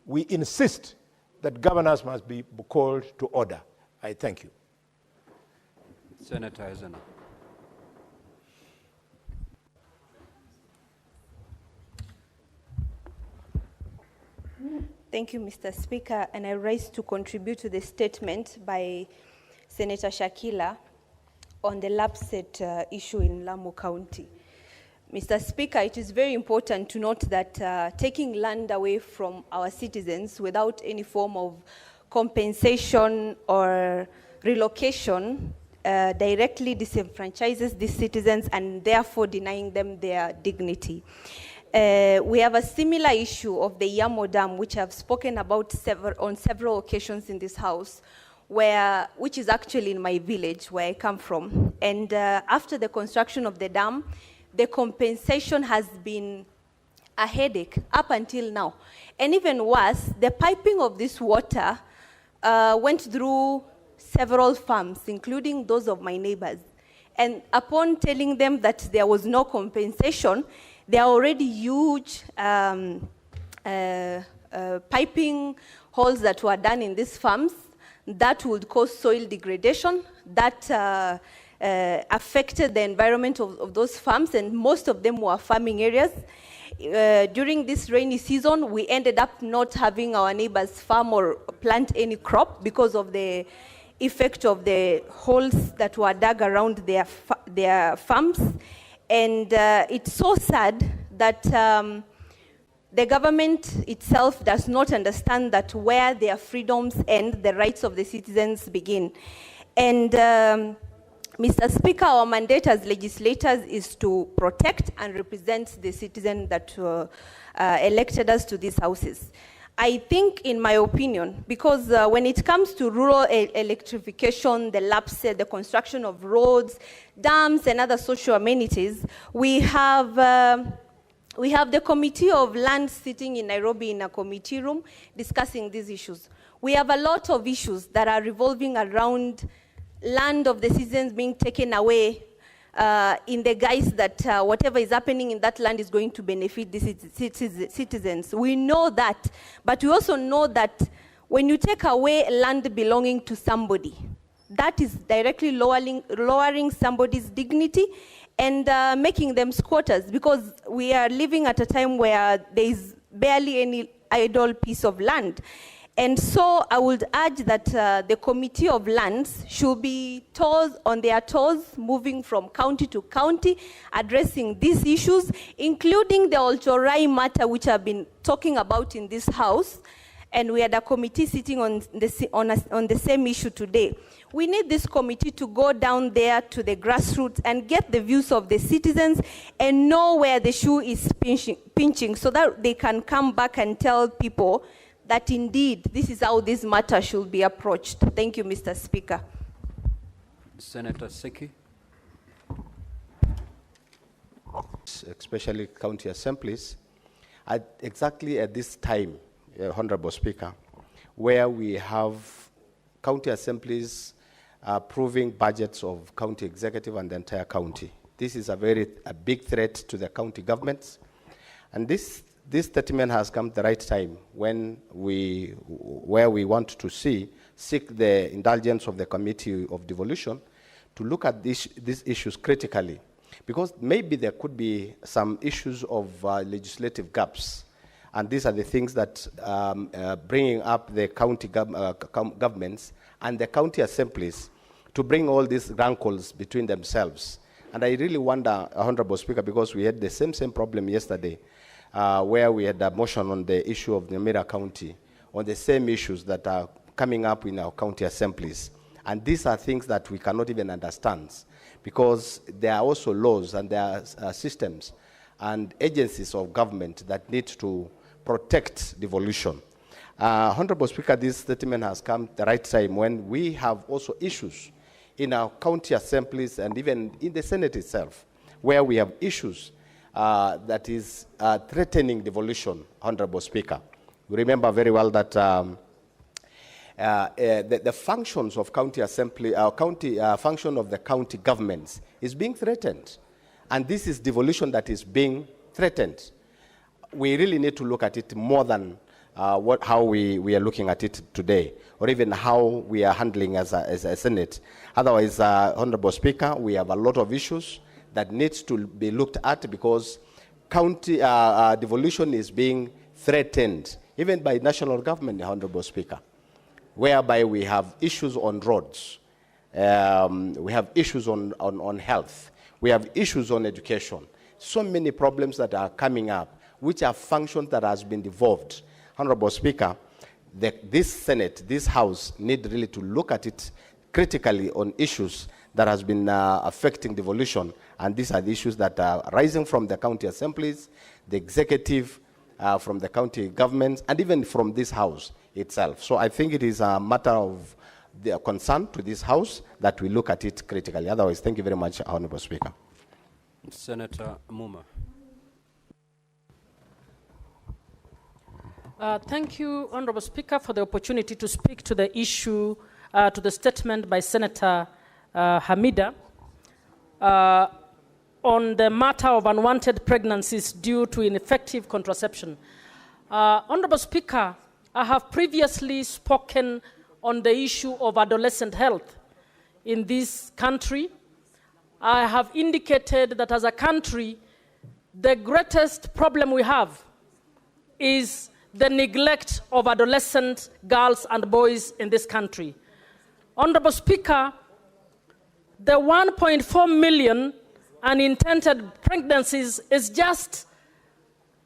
we insist that governors must be called to order. I thank you. Senator Eisenhower. Thank you, Mr. Speaker, and I rise to contribute to the statement by Senator Shakila on the lapset issue in Lamu County. Mr. Speaker, it is very important to note that taking land away from our citizens without any form of compensation or relocation directly disenfranchises these citizens and therefore denying them their dignity. We have a similar issue of the Yamo Dam, which I've spoken about on several occasions in this house, which is actually in my village where I come from. And after the construction of the dam, the compensation has been a headache up until now. And even worse, the piping of this water went through several farms, including those of my neighbors. And upon telling them that there was no compensation, there are already huge piping holes that were done in these farms that would cause soil degradation, that affected the environment of those farms, and most of them were farming areas. During this rainy season, we ended up not having our neighbors farm or plant any crop because of the effect of the holes that were dug around their farms. And it's so sad that the government itself does not understand that where their freedoms end, the rights of the citizens begin. And Mr. Speaker, our mandate as legislators is to protect and represent the citizens that elected us to these houses. I think, in my opinion, because when it comes to rural electrification, the lapse, the construction of roads, dams, and other social amenities, we have the Committee of Land sitting in Nairobi in a committee room discussing these issues. We have a lot of issues that are revolving around land of the citizens being taken away in the guise that whatever is happening in that land is going to benefit the citizens. We know that, but we also know that when you take away land belonging to somebody, that is directly lowering somebody's dignity and making them squatters, because we are living at a time where there is barely any idle piece of land. And so I would urge that the Committee of Lands should be on their toes, moving from county to county, addressing these issues, including the Olchorai matter, which I've been talking about in this house. And we had a committee sitting on the same issue today. We need this committee to go down there to the grassroots and get the views of the citizens and know where the shoe is pinching so that they can come back and tell people that indeed this is how this matter should be approached. Thank you, Mr. Speaker. Senator Seki. Especially county assemblies, exactly at this time, Honorable Speaker, where we have county assemblies approving budgets of county executive and the entire county. This is a big threat to the county governments. And this statement has come at the right time where we want to seek the indulgence of the Committee of Devolution to look at these issues critically, because maybe there could be some issues of legislative gaps, and these are the things that bringing up the county governments and the county assemblies to bring all these rankles between themselves. And I really wonder, Honorable Speaker, because we had the same problem yesterday, where we had a motion on the issue of Nyamira County, on the same issues that are coming up in our county assemblies. And these are things that we cannot even understand, because there are also laws and there are systems and agencies of government that need to protect devolution. Honorable Speaker, this statement has come at the right time when we have also issues in our county assemblies and even in the Senate itself, where we have issues that is threatening devolution, Honorable Speaker. We remember very well that the functions of county assembly, function of the county governments is being threatened. And this is devolution that is being threatened. We really need to look at it more than how we are looking at it today, or even how we are handling as a Senate. Otherwise, Honorable Speaker, we have a lot of issues that needs to be looked at, because county devolution is being threatened, even by national government, Honorable Speaker, whereby we have issues on roads, we have issues on health, we have issues on education. So many problems that are coming up, which are functions that has been devolved. Honorable Speaker, this Senate, this House, need really to look at it critically on issues that has been affecting devolution, and these are the issues that are rising from the county assemblies, the executive, from the county governments, and even from this House itself. So I think it is a matter of the concern to this House that we look at it critically. Otherwise, thank you very much, Honorable Speaker. Senator Muma. Thank you, Honorable Speaker, for the opportunity to speak to the issue, to the statement by Senator Hamida on the matter of unwanted pregnancies due to ineffective contraception. Honorable Speaker, I have previously spoken on the issue of adolescent health in this country. I have indicated that as a country, the greatest problem we have is the neglect of adolescent girls and boys in this country. Honorable Speaker, the 1.4 million unintended pregnancies is just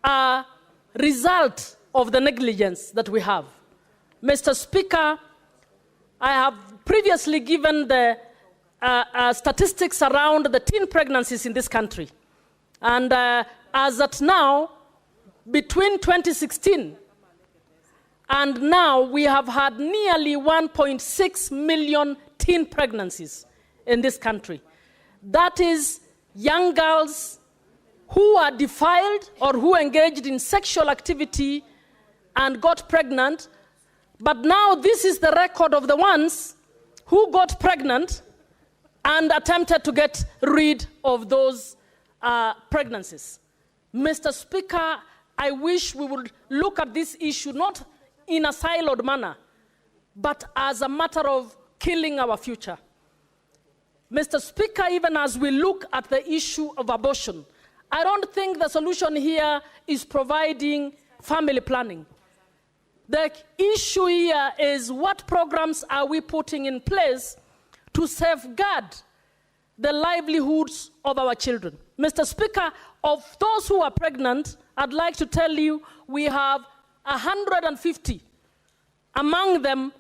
a result of the negligence that we have. Mr. Speaker, I have previously given the statistics around the teen pregnancies in this country. And as at now, between 2016 and now, we have had nearly 1.6 million teen pregnancies in this country. That is young girls who are defiled or who engaged in sexual activity and got pregnant. But now this is the record of the ones who got pregnant and attempted to get rid of those pregnancies. Mr. Speaker, I wish we would look at this issue not in a siloed manner, but as a matter of killing our future. Mr. Speaker, even as we look at the issue of abortion, I don't think the solution here is providing family planning. The issue here is what programs are we putting in place to safeguard the livelihoods of our children. Mr. Speaker, of those who are pregnant, I'd like to tell you we have 150, among them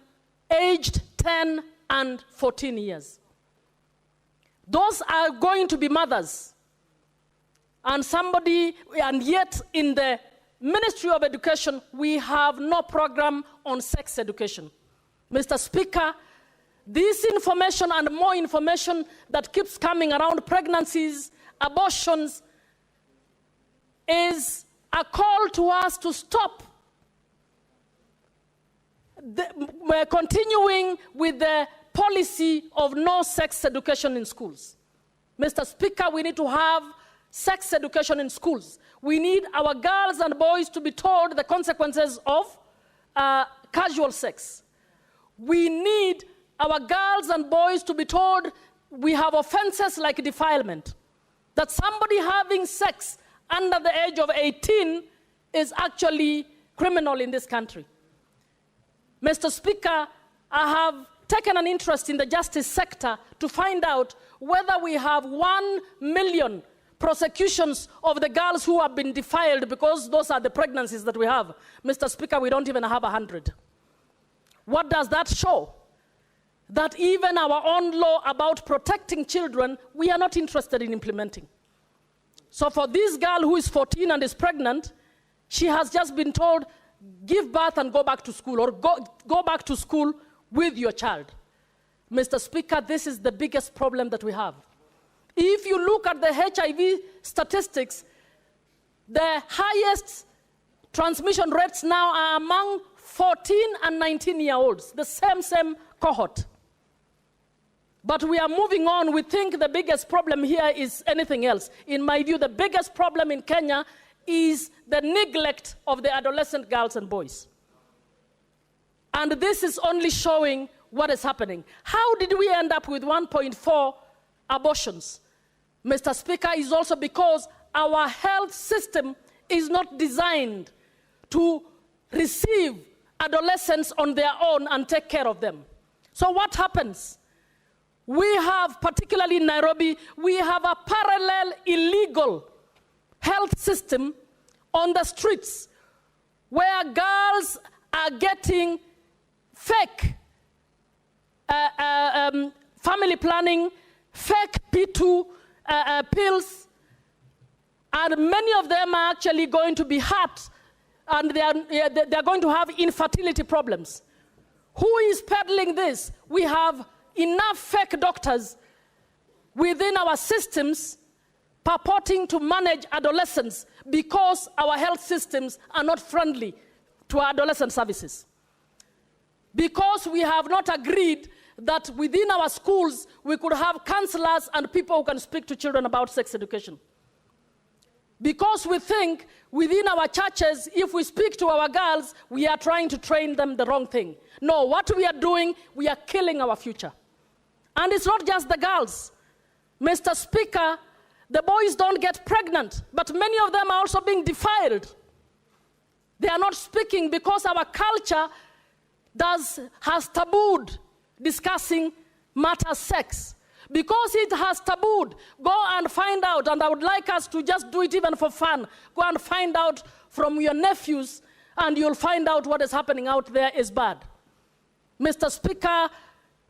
aged 10 and 14 years. Those are going to be mothers. And yet in the Ministry of Education, we have no program on sex education. Mr. Speaker, this information and more information that keeps coming around pregnancies, abortions, is a call to us to stop we're continuing with the policy of no sex education in schools. Mr. Speaker, we need to have sex education in schools. We need our girls and boys to be told the consequences of casual sex. We need our girls and boys to be told we have offenses like defilement, that somebody having sex under the age of 18 is actually criminal in this country. Mr. Speaker, I have taken an interest in the justice sector to find out whether we have 1 million prosecutions of the girls who have been defiled, because those are the pregnancies that we have. Mr. Speaker, we don't even have 100. What does that show? That even our own law about protecting children, we are not interested in implementing. So for this girl who is 14 and is pregnant, she has just been told, give birth and go back to school, or go back to school with your child. Mr. Speaker, this is the biggest problem that we have. If you look at the HIV statistics, the highest transmission rates now are among 14 and 19-year-olds, the same cohort. But we are moving on. We think the biggest problem here is anything else. In my view, the biggest problem in Kenya is the neglect of the adolescent girls and boys. And this is only showing what is happening. How did we end up with 1.4 abortions? Mr. Speaker, is also because our health system is not designed to receive adolescents on their own and take care of them. So what happens? We have, particularly in Nairobi, we have a parallel illegal health system on the streets where girls are getting fake family planning, fake P2 pills, and many of them are actually going to be hurt, and they are going to have infertility problems. Who is peddling this? We have enough fake doctors within our systems purporting to manage adolescents because our health systems are not friendly to adolescent services. Because we have not agreed that within our schools we could have counselors and people who can speak to children about sex education. Because we think within our churches, if we speak to our girls, we are trying to train them the wrong thing. No, what we are doing, we are killing our future. And it's not just the girls. Mr. Speaker, the boys don't get pregnant, but many of them are also being defiled. They are not speaking because our culture has tabooed discussing matter sex. Because it has tabooed, go and find out, and I would like us to just do it even for fun. Go and find out from your nephews, and you'll find out what is happening out there is bad. Mr. Speaker,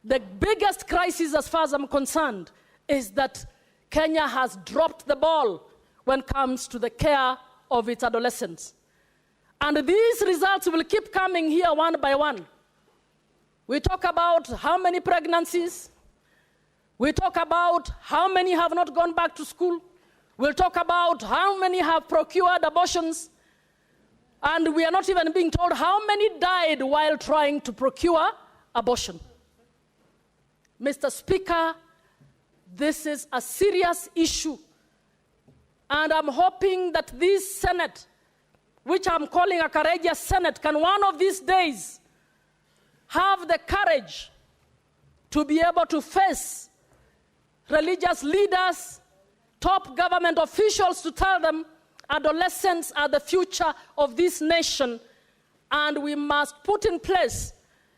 the biggest crisis as far as I'm concerned is that Kenya has dropped the ball when it comes to the care of its adolescents. And these results will keep coming here one by one. We talk about how many pregnancies. We talk about how many have not gone back to school. We'll talk about how many have procured abortions. And we are not even being told how many died while trying to procure abortion. Mr. Speaker, this is a serious issue. And I'm hoping that this Senate, which I'm calling a courageous Senate, can one of these days have the courage to be able to face religious leaders, top government officials, to tell them adolescents are the future of this nation, and we must put in place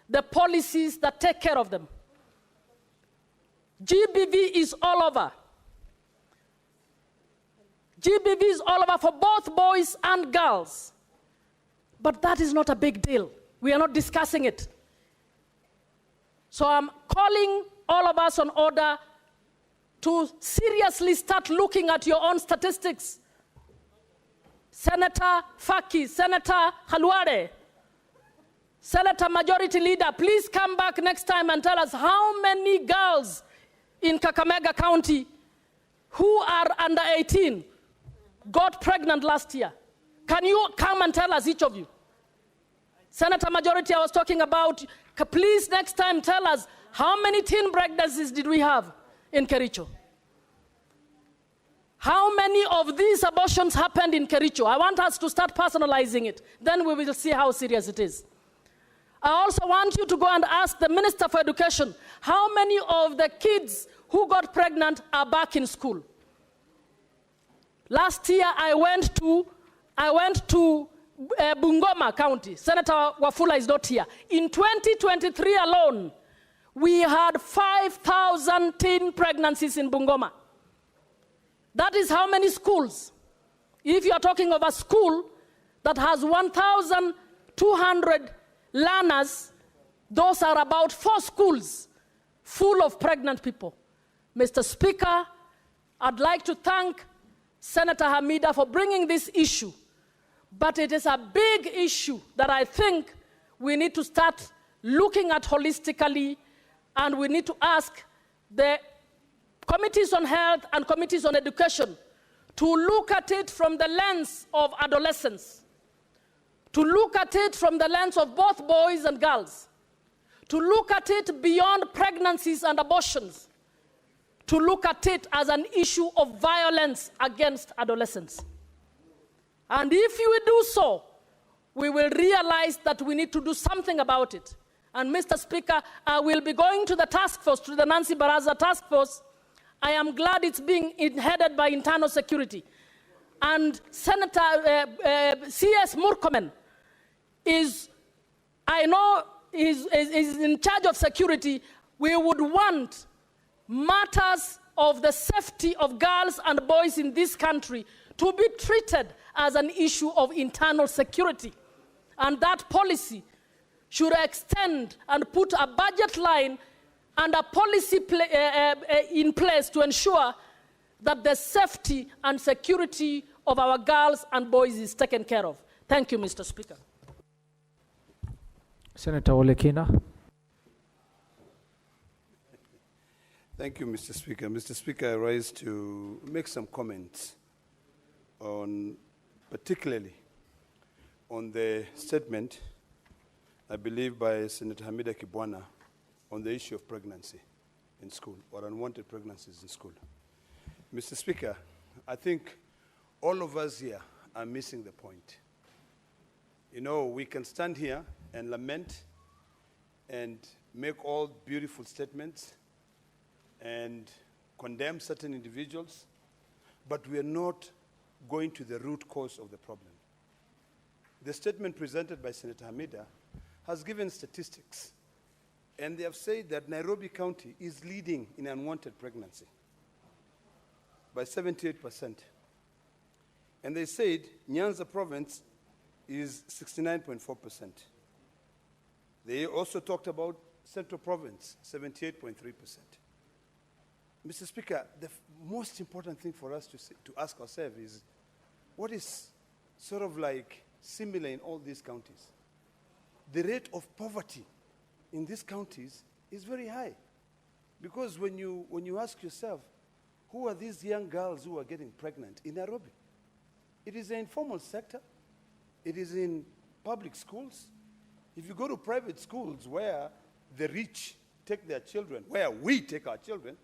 the policies that take care of them. GBV is all over. GBV is all over for both boys and girls. But that is not a big deal. We are not discussing it. So I'm calling all of us on order to seriously start looking at your own statistics. Senator Faki, Senator Khalwale, Senator Majority Leader, please come back next time and tell us how many girls in Kakamega County who are under 18 got pregnant last year. Can you come and tell us, each of you? Senator Majority, I was talking about, please next time tell us how many teen pregnancies did we have in Kericho? How many of these abortions happened in Kericho? I want us to start personalizing it. Then we will see how serious it is. I also want you to go and ask the Minister for Education, how many of the kids who got pregnant are back in school? Last year, I went to Bungoma County. Senator Wafula is not here. In 2023 alone, we had 5,000 teen pregnancies in Bungoma. That is how many schools? If you are talking of a school that has 1,200 learners, those are about 4 schools full of pregnant people. Mr. Speaker, I'd like to thank Senator Hamida for bringing this issue, but it is a big issue that I think we need to start looking at holistically, and we need to ask the committees on health and committees on education to look at it from the lens of adolescence, to look at it from the lens of both boys and girls, to look at it beyond pregnancies and abortions, to look at it as an issue of violence against adolescents. And if you do so, we will realize that we need to do something about it. And Mr. Speaker, I will be going to the task force, to the Nancy Baraza task force. I am glad it's being headed by internal security. And Senator C.S. Murkomen is in charge of security. We would want matters of the safety of girls and boys in this country to be treated as an issue of internal security. And that policy should extend and put a budget line and a policy in place to ensure that the safety and security of our girls and boys is taken care of. Thank you, Mr. Speaker. Senator Olekina. Thank you, Mr. Speaker. Mr. Speaker, I rise to make some comments on, particularly on the statement, I believe, by Senator Hamida Kibwana on the issue of pregnancy in school, or unwanted pregnancies in school. Mr. Speaker, I think all of us here are missing the point. You know, we can stand here and lament and make all beautiful statements and condemn certain individuals, but we are not going to the root cause of the problem. The statement presented by Senator Hamida has given statistics, and they have said that Nairobi County is leading in unwanted pregnancy by 78%. And they said Nyanza province is 69.4%. They also talked about Central Province, 78.3%. Mr. Speaker, the most important thing for us to ask ourselves is, what is sort of like similar in all these counties? The rate of poverty in these counties is very high. Because when you ask yourself, who are these young girls who are getting pregnant in Nairobi? It is the informal sector. It is in public schools. If you go to private schools where the rich take their children, where we take our children,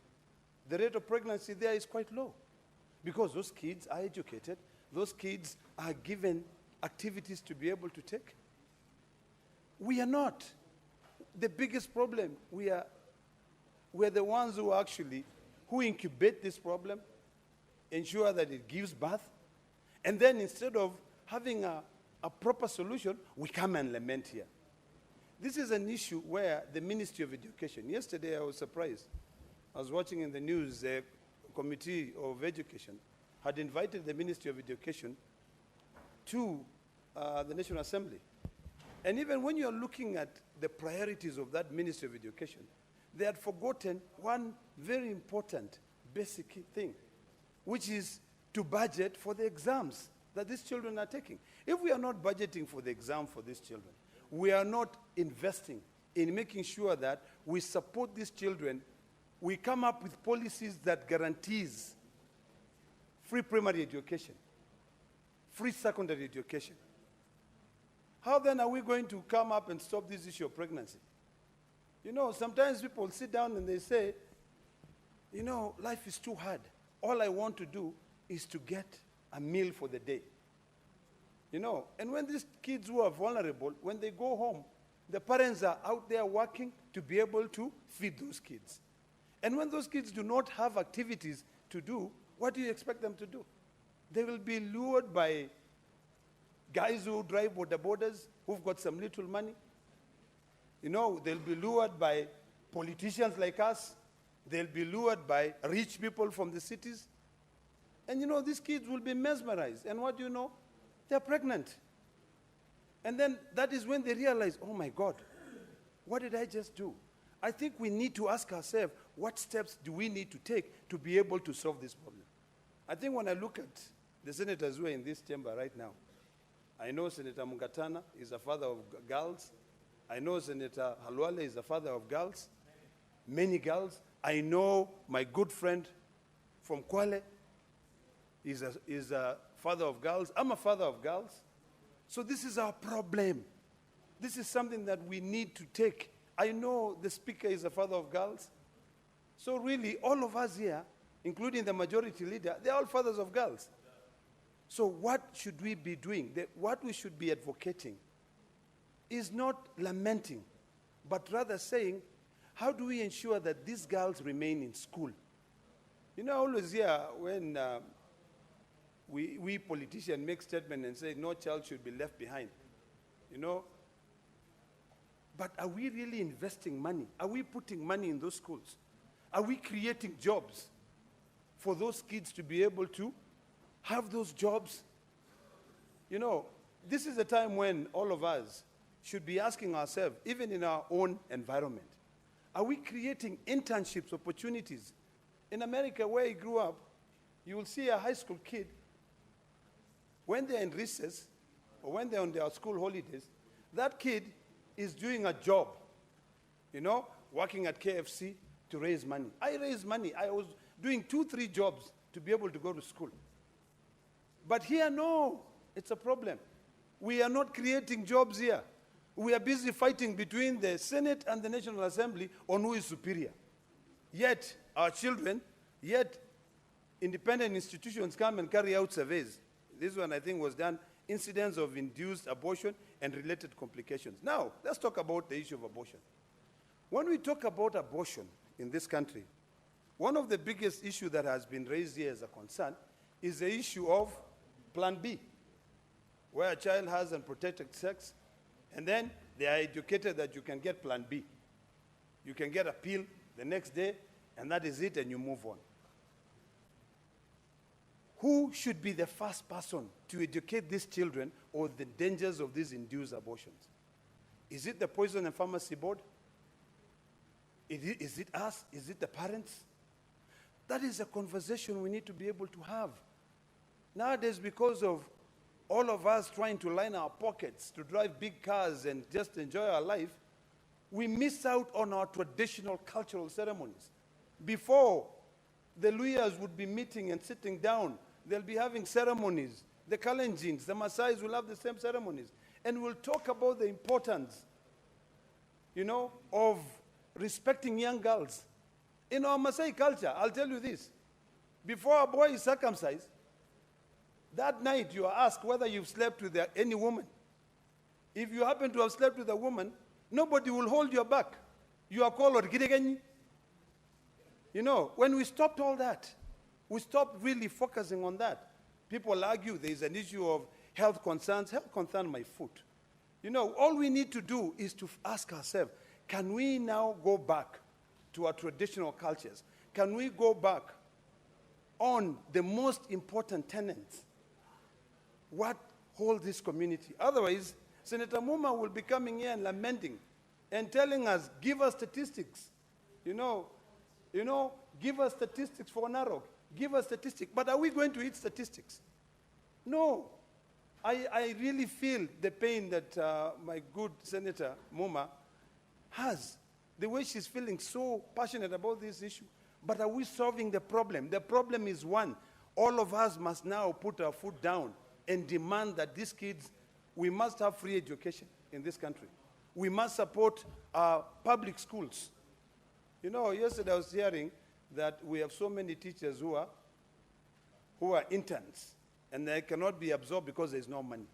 the rate of pregnancy there is quite low. Because those kids are educated, those kids are given activities to be able to take. We are not. The biggest problem, we're the ones who incubate this problem, ensure that it gives birth, and then instead of having a proper solution, we come and lament here. This is an issue where the Ministry of Education, yesterday I was surprised. I was watching in the news, the Committee of Education had invited the Ministry of Education to the National Assembly. And even when you're looking at the priorities of that Ministry of Education, they had forgotten one very important basic thing, which is to budget for the exams that these children are taking. If we are not budgeting for the exam for these children, we are not investing in making sure that we support these children. We come up with policies that guarantees free primary education, free secondary education. How then are we going to come up and stop this issue of pregnancy? You know, sometimes people sit down and they say, you know, life is too hard. All I want to do is to get a meal for the day. You know, and when these kids who are vulnerable, when they go home, the parents are out there working to be able to feed those kids. And when those kids do not have activities to do, what do you expect them to do? They will be lured by guys who drive border borders, who've got some little money. You know, they'll be lured by politicians like us. They'll be lured by rich people from the cities. And you know, these kids will be mesmerized. And what do you know? They're pregnant. And then that is when they realize, oh my God, what did I just do? I think we need to ask ourselves, what steps do we need to take to be able to solve this problem? I think when I look at the senators who are in this chamber right now, I know Senator Mungatana is a father of girls. I know Senator Halwale is a father of girls, many girls. I know my good friend from Kwale is a father of girls. I'm a father of girls. So this is our problem. This is something that we need to take. I know the speaker is a father of girls. So really, all of us here, including the majority leader, they're all fathers of girls. So what should we be doing? What we should be advocating is not lamenting, but rather saying, how do we ensure that these girls remain in school? You know, I always hear when we politicians make statements and say no child should be left behind, you know. But are we really investing money? Are we putting money in those schools? Are we creating jobs for those kids to be able to have those jobs? You know, this is a time when all of us should be asking ourselves, even in our own environment, are we creating internships, opportunities? In America, where I grew up, you will see a high school kid, when they're in recess, or when they're on their school holidays, that kid is doing a job, you know, working at KFC to raise money. I raised money. I was doing 2-3 jobs to be able to go to school. But here, no, it's a problem. We are not creating jobs here. We are busy fighting between the Senate and the National Assembly on who is superior. Yet, our children, yet independent institutions come and carry out surveys. This one, I think, was done, incidents of induced abortion and related complications. Now, let's talk about the issue of abortion. When we talk about abortion in this country, one of the biggest issues that has been raised here as a concern is the issue of Plan B, where a child has unprotected sex, and then they are educated that you can get Plan B. You can get a pill the next day, and that is it, and you move on. Who should be the first person to educate these children on the dangers of these induced abortions? Is it the Poison and Pharmacy Board? Is it us? Is it the parents? That is a conversation we need to be able to have. Nowadays, because of all of us trying to line our pockets, to drive big cars and just enjoy our life, we miss out on our traditional cultural ceremonies. Before, the Luyas would be meeting and sitting down. They'll be having ceremonies. The Kalenjins, the Maasais will have the same ceremonies. And we'll talk about the importance, you know, of respecting young girls. In our Maasai culture, I'll tell you this. Before a boy is circumcised, that night you are asked whether you've slept with any woman. If you happen to have slept with a woman, nobody will hold your back. You are called Orgidegenyi. You know, when we stopped all that, we stopped really focusing on that. People argue there is an issue of health concerns. Health concern my foot. You know, all we need to do is to ask ourselves, can we now go back to our traditional cultures? Can we go back on the most important tenets? What holds this community? Otherwise, Senator Muma will be coming here and lamenting and telling us, give us statistics. You know, give us statistics for Narok. Give us statistics. But are we going to eat statistics? No. I really feel the pain that my good Senator Muma has, the way she's feeling so passionate about this issue. But are we solving the problem? The problem is one. All of us must now put our foot down and demand that these kids, we must have free education in this country. We must support our public schools. You know, yesterday I was hearing that we have so many teachers who are interns, and they cannot be absorbed because there's no money.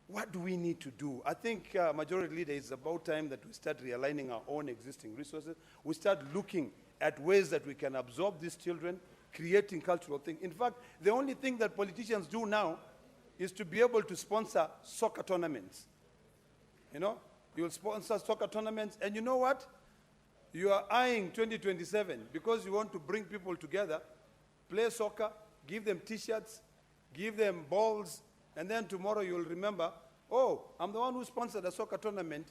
What do we need to do? I think, Majority Leader, it's about time that we start realigning our own existing resources. We start looking at ways that we can absorb these children, creating cultural things. In fact, the only thing that politicians do now is to be able to sponsor soccer tournaments. You know, you'll sponsor soccer tournaments, and you know what? You are eyeing 2027 because you want to bring people together, play soccer, give them T-shirts, give them balls, and then tomorrow you'll remember, oh, I'm the one who sponsored a soccer tournament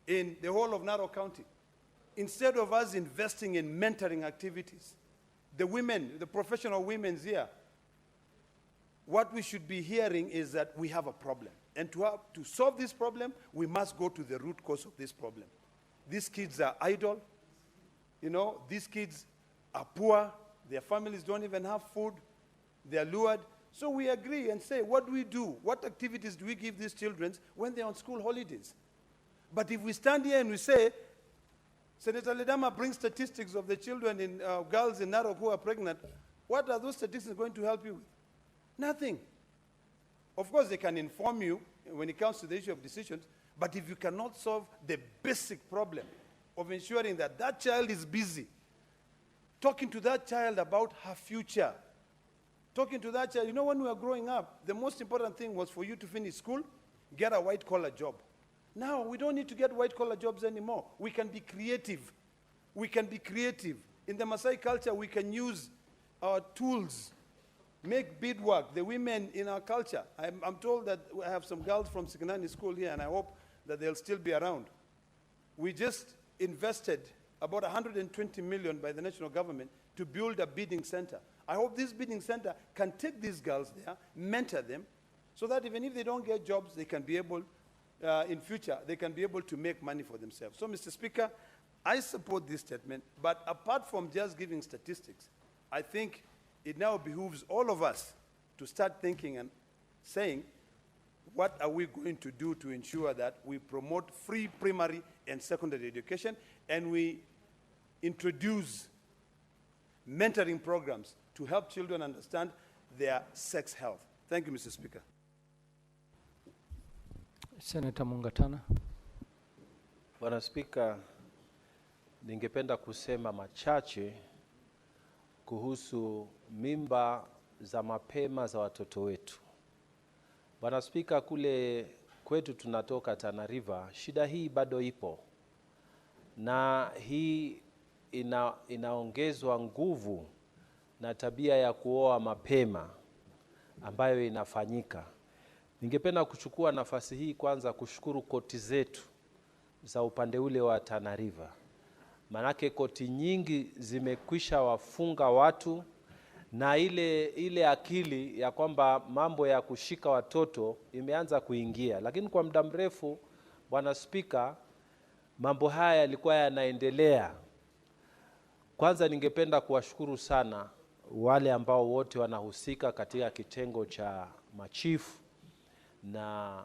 in the whole of Narok County. Instead of us investing in mentoring activities, the women, the professional women's here, what we should be hearing is that we have a problem. And to solve this problem, we must go to the root cause of this problem. These kids are idle. You know, these kids are poor. Their families don't even have food. They are lured. So we agree and say, what do we do? What activities do we give these children when they're on school holidays? But if we stand here and we say, Senator Ledama brings statistics of the children, girls in Narok who are pregnant, what are those statistics going to help you with? Nothing. Of course, they can inform you when it comes to the issue of decisions, but if you cannot solve the basic problem of ensuring that that child is busy, talking to that child about her future, talking to that child, you know, when we were growing up, the most important thing was for you to finish school, get a white-collar job. Now, we don't need to get white-collar jobs anymore. We can be creative. We can be creative. In the Maasai culture, we can use our tools, make beadwork, the women in our culture. I'm told that I have some girls from Sikanani school here, and I hope that they'll still be around. We just invested about 120 million by the national government to build a bidding center. I hope this bidding center can take these girls there, mentor them, so that even if they don't get jobs, they can be able, in future, they can be able to make money for themselves. So, Mr. Speaker, I support this statement, but apart from just giving statistics, I think it now behooves all of us to start thinking and saying, what are we going to do to ensure that we promote free primary and secondary education, and we introduce mentoring programs to help children understand their sex health. Thank you, Mr. Speaker. Senator Mungatana. Bwana Spika, ningependa kusema machache kuhusu mimba za mapema za watoto wetu. Bwana Spika, kule kwetu tunatoka Tana River, shida hii bado ipo. Na hii inaongezwa nguvu na tabia ya kuoa mapema ambayo inafanyika. Ningependa kuchukua nafasi hii kwanza kushukuru koti zetu za upande ule wa Tana River. Manake koti nyingi zimekwisha wafunga watu, na ile akili ya kwamba mambo ya kushika watoto imeanza kuingia. Lakini kwa muda mrefu, Bwana Spika, mambo haya yalikuwa yanaendelea. Kwanza ningependa kuwashukuru sana wale ambao wote wanahusika katika kitengo cha machifu na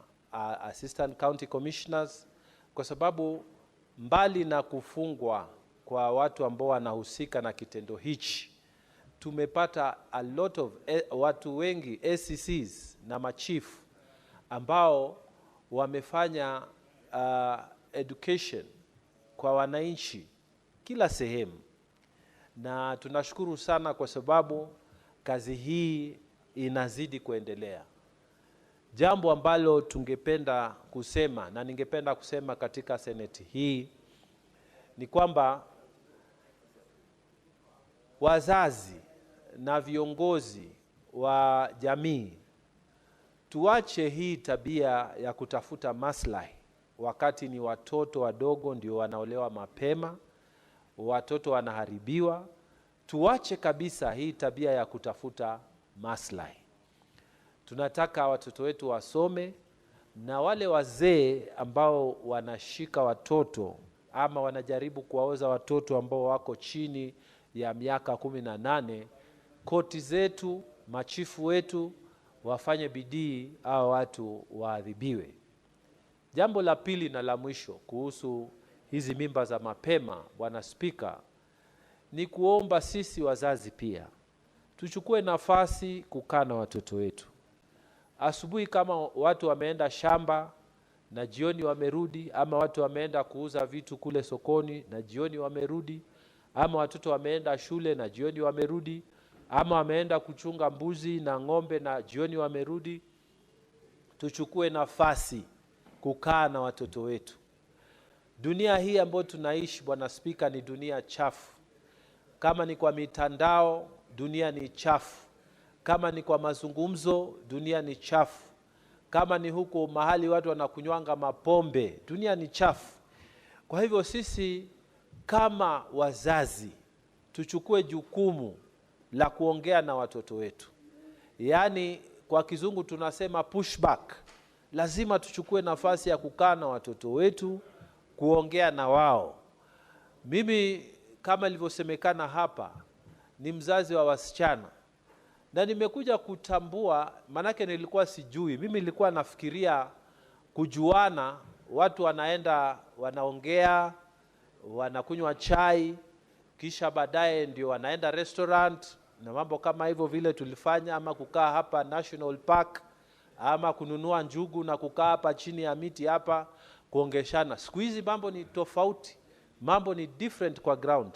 assistant county commissioners, kwa sababu mbali na kufungwa kwa watu ambao wanahusika na kitendo hichi, tumepata a lot of watu wengi SCCs na machifu ambao wamefanya education kwa wananchi kila sehemu, na tunashukuru sana kwa sababu kazi hii inazidi kuendelea. Jambo ambalo tungependa kusema na ningependa kusema katika seneti hii ni kwamba wazazi na viongozi wa jamii tuache hii tabia ya kutafuta maslahi wakati ni watoto wadogo ndio wanaolewa mapema, watoto wanaharibiwa. Tuache kabisa hii tabia ya kutafuta maslahi. Tunataka watoto wetu wasome, na wale wazee ambao wanashika watoto ama wanajaribu kuwaoza watoto ambao wako chini ya miaka 18, koti zetu, machifu wetu wafanye bidii hao watu waadhibiwe. Jambo la pili na la mwisho kuhusu hizi mimba za mapema, Bwana Spika, ni kuomba sisi wazazi pia tuchukue nafasi kukaa na watoto wetu. Asubuhi kama watu wameenda shamba na jioni wamerudi, ama watu wameenda kuuza vitu kule sokoni na jioni wamerudi, ama watoto wameenda shule na jioni wamerudi, ama wameenda kuchunga mbuzi na ng'ombe na jioni wamerudi, tuchukue nafasi kukaa na watoto wetu. Dunia hii ambayo tunaishi, Bwana Spika, ni dunia chafu. Kama ni kwa mitandao, dunia ni chafu. Kama ni kwa mazungumzo, dunia ni chafu. Kama ni huko mahali watu wanakunywanga mapombe, dunia ni chafu. Kwa hivyo sisi kama wazazi tuchukue jukumu la kuongea na watoto wetu. Yaani kwa kizungu tunasema pushback. Lazima tuchukue nafasi ya kukaa na watoto wetu, kuongea na wao. Mimi kama ilivyosemekana hapa ni mzazi wa wasichana, na nimekuja kutambua, manake nilikuwa sijui. Mimi nilikuwa nafikiria kujuana, watu wanaenda wanaongea, wanakunywa chai, kisha baadaye ndio wanaenda restaurant na mambo kama hivyo vile tulifanya, ama kukaa hapa National Park, ama kununua njugu na kukaa hapa chini ya miti hapa kuongeshana. Siku hizi mambo ni tofauti, mambo ni different kwa ground.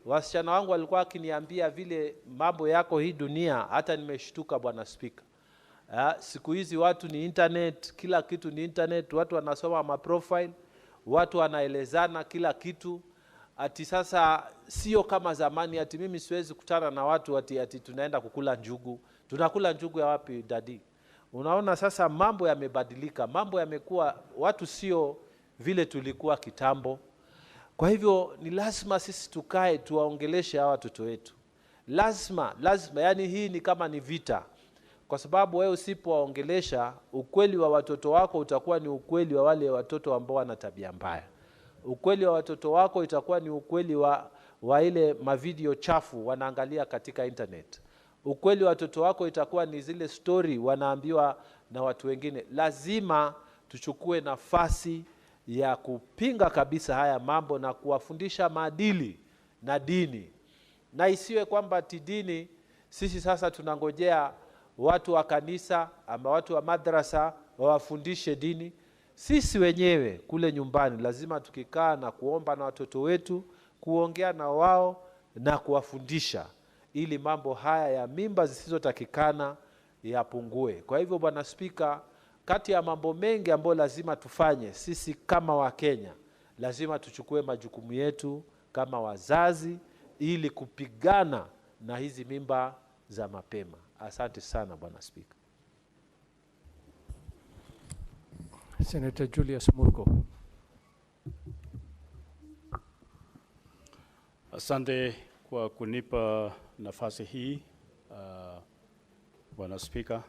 Wasichana wangu walikuwa akiniambia vile mambo yako hii dunia, hata nimeshtuka Bwana Speaker. Siku hizi watu ni internet, kila kitu ni internet, watu wanasoma maprofile, watu wanaelezana kila kitu. Ati sasa sio kama zamani, ati mimi siwezi kutana na watu ati tunaenda kukula njugu. Tunakula njugu ya wapi daddy? Unaona sasa mambo yamebadilika, mambo yamekuwa, watu sio vile tulikuwa kitambo. Kwa hivyo ni lazima sisi tukae tuwaongeleshe hawa watoto wetu. Lazima, yani hii ni kama ni vita. Kwa sababu wewe usipowaongelesha, ukweli wa watoto wako utakuwa ni ukweli wa wale watoto ambao wana tabia mbaya. Ukweli wa watoto wako itakuwa ni ukweli wa ile mavideo chafu wanaangalia katika internet. Ukweli wa watoto wako itakuwa ni zile story wanaambiwa na watu wengine. Lazima tuchukue nafasi ya kupinga kabisa haya mambo na kuwafundisha maadili na dini. Na isiwe kwamba dini sisi sasa tunangojea watu wa kanisa ama watu wa madrasa wawafundishe dini. Sisi wenyewe kule nyumbani lazima tukikaa na kuomba na watoto wetu, kuongea na wao na kuwafundisha, ili mambo haya ya mimba zisizotakikana yapungue. Kwa hivyo Bwana Speaker, kati ya mambo mengi ambayo lazima tufanye sisi kama Wakenya, lazima tuchukue majukumu yetu kama wazazi ili kupigana na hizi mimba za mapema. Asante sana Bwana Speaker. Senator Julius Murgo. Asante kwa kunipa nafasi hii, Bwana Speaker.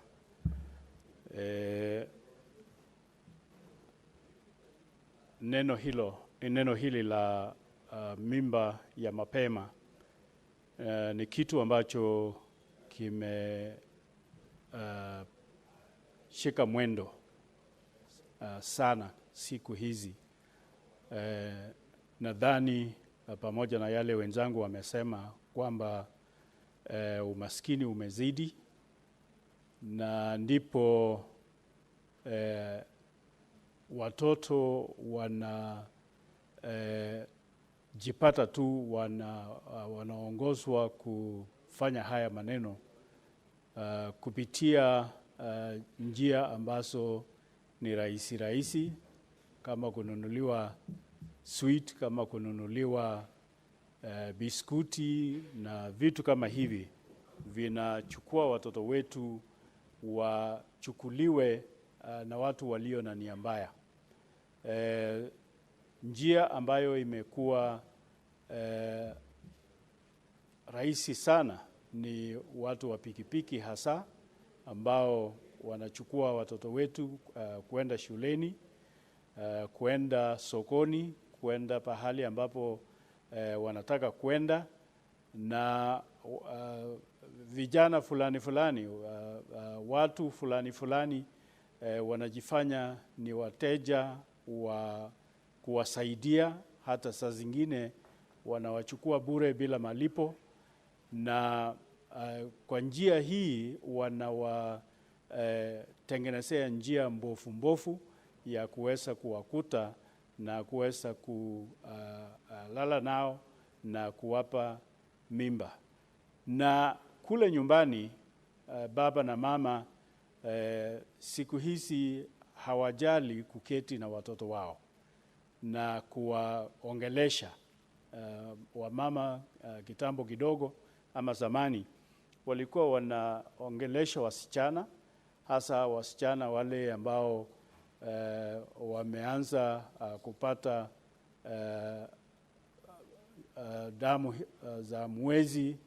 Neno hili la mimba ya mapema ni kitu ambacho shika mwendo sana siku hizi. Nadhani pamoja na yale wenzangu wamesema kwamba umaskini umezidi, na ndipo watoto jipata tu wanaongozwa kufanya haya maneno kupitia njia ambazo ni rahisi, kama kununuliwa sweet, kama kununuliwa biskuti na vitu kama hivi. Vinachukua watoto wetu wachukuliwe na watu walio na nia mbaya. Njia ambayo imekuwa rahisi sana ni watu wa pikipiki hasa, ambao wanachukua watoto wetu kwenda shuleni, kwenda sokoni, kwenda pahali ambapo wanataka kwenda, na vijana fulani, watu fulani wanajifanya ni wateja wa kuwasaidia. Hata saa zingine wanawachukua bure bila malipo, na kwa njia hii wanawatengenezea njia mbofu ya kuweza kuwakuta na kuweza kulala nao na kuwapa mimba. Na kule nyumbani baba na mama siku hizi hawajali kuketi na watoto wao na kuwaongelesha. Wamama kitambo kidogo ama zamani walikuwa wanaongelesha wasichana, hasa wasichana wale ambao wameanza kupata damu za mwezi.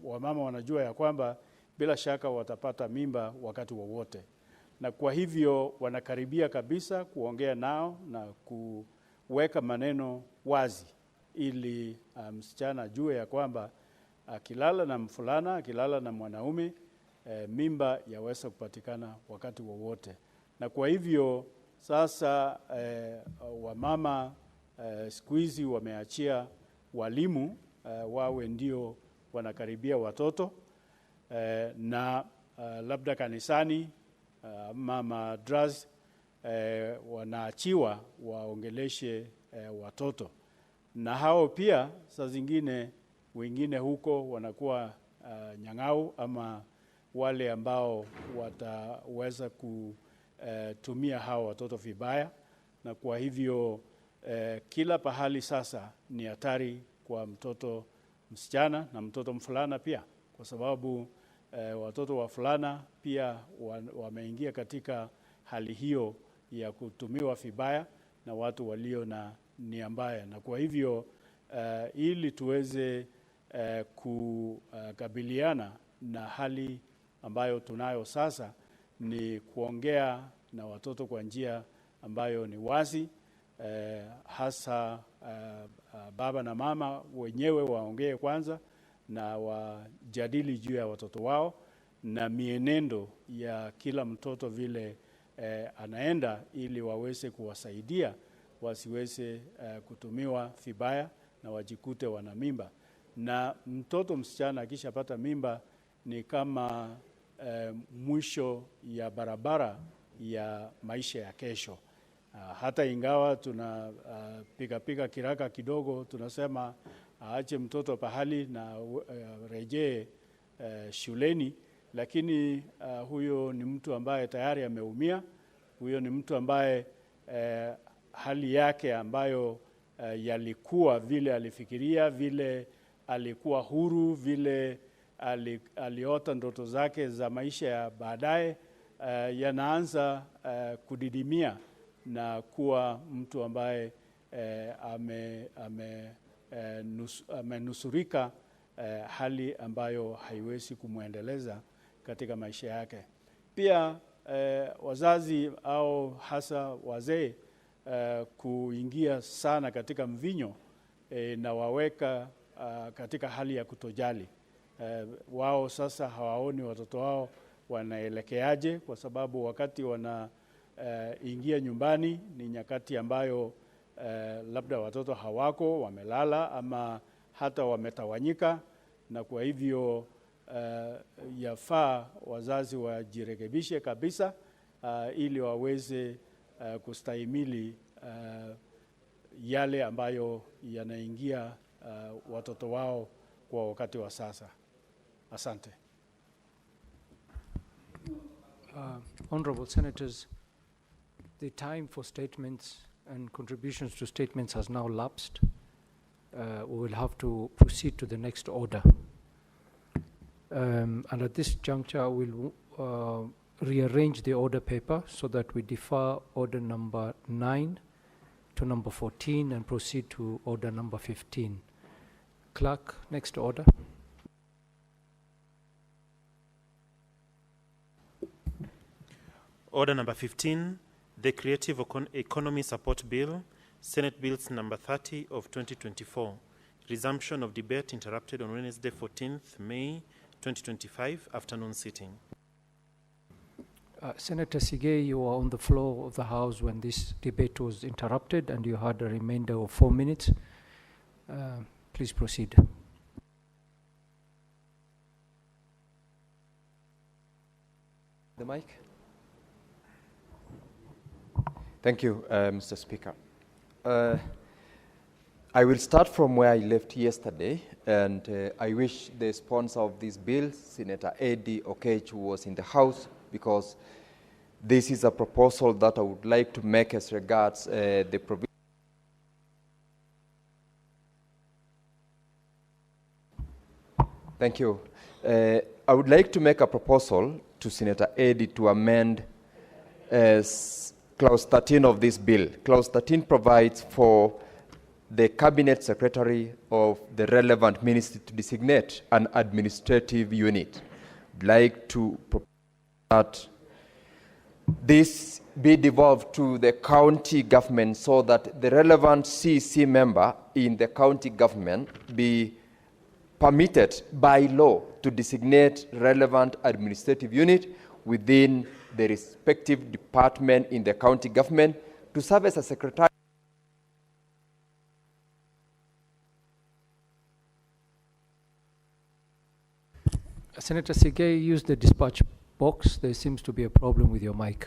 Wamama wanajua ya kwamba bila shaka watapata mimba wakati wowote, na kwa hivyo wanakaribia kabisa kuongea nao na kuweka maneno wazi, ili msichana ajue ya kwamba akilala na mfulana, akilala na mwanaume, mimba yaweza kupatikana wakati wowote. Na kwa hivyo sasa wamama siku hizi wameachia walimu wawe ndio wanakaribia watoto na labda kanisani ama madrasa wanaachiwa waongeleshe watoto, na hao pia saa zingine wengine huko wanakuwa nyang'au ama wale ambao wataweza kutumia hao watoto vibaya, na kwa hivyo kila pahali sasa ni hatari kwa mtoto msichana na mtoto mvulana pia, kwa sababu watoto wa fulana pia wameingia katika hali hiyo ya kutumiwa vibaya na watu walio na nia mbaya. Na kwa hivyo ili tuweze kukabiliana na hali ambayo tunayo sasa, ni kuongea na watoto kwa njia ambayo ni wazi, hasa baba na mama wenyewe waongee kwanza na wajadili juu ya watoto wao na mienendo ya kila mtoto vile anaenda, ili waweze kuwasaidia wasiweze kutumiwa vibaya na wajikute wana mimba. Na mtoto msichana akishapata mimba ni kama mwisho ya barabara ya maisha ya kesho. Hata ingawa tunapiga kiraka kidogo, tunasema aache mtoto pahali na rejee shuleni, lakini huyo ni mtu ambaye tayari ameumia. Huyo ni mtu ambaye hali yake ambayo yalikuwa vile alifikiria, vile alikuwa huru, vile aliota ndoto zake za maisha ya baadaye, yanaanza kudidimia na kuwa mtu ambaye amenusurika hali ambayo haiwezi kumwendeleza katika maisha yake. Pia wazazi au hasa wazee kuingia sana katika mvinyo na waweka katika hali ya kutojali. Wao sasa hawaoni watoto wao wanaelekeaje, kwa sababu wakati ingia nyumbani ni nyakati ambayo labda watoto hawako, wamelala ama hata wametawanyika, na kwa hivyo yafaa wazazi wajirekebishe kabisa ili waweze kustahimili yale ambayo yanaingia watoto wao kwa wakati wa sasa. Asante. Honorable Senators, the time for statements and contributions to statements has now lapsed. We will have to proceed to the next order. And at this juncture, we'll rearrange the order paper so that we defer order number 9 to number 14 and proceed to order number 15. Clerk, next order. Order number 15, the Creative Economy Support Bill, Senate Bills number 30 of 2024. Resumption of debate interrupted on Wednesday, 14th May 2025, afternoon sitting. Senator Sige, you were on the floor of the House when this debate was interrupted, and you had a remainder of 4 minutes. Please proceed. The mic. Thank you, Mr. Speaker. I will start from where I left yesterday, and I wish the sponsor of this bill, Senator Eddie Okech, who was in the House, because this is a proposal that I would like to make as regards the provision. Thank you. I would like to make a proposal to Senator Eddie to amend Clause 13 of this bill. Clause 13 provides for the Cabinet Secretary of the relevant ministry to designate an administrative unit. I'd like to propose that this be devolved to the county government so that the relevant CEC member in the county government be permitted by law to designate relevant administrative unit within the respective department in the county government to serve as a secretary. Senator Sigei, use the dispatch box. There seems to be a problem with your mic.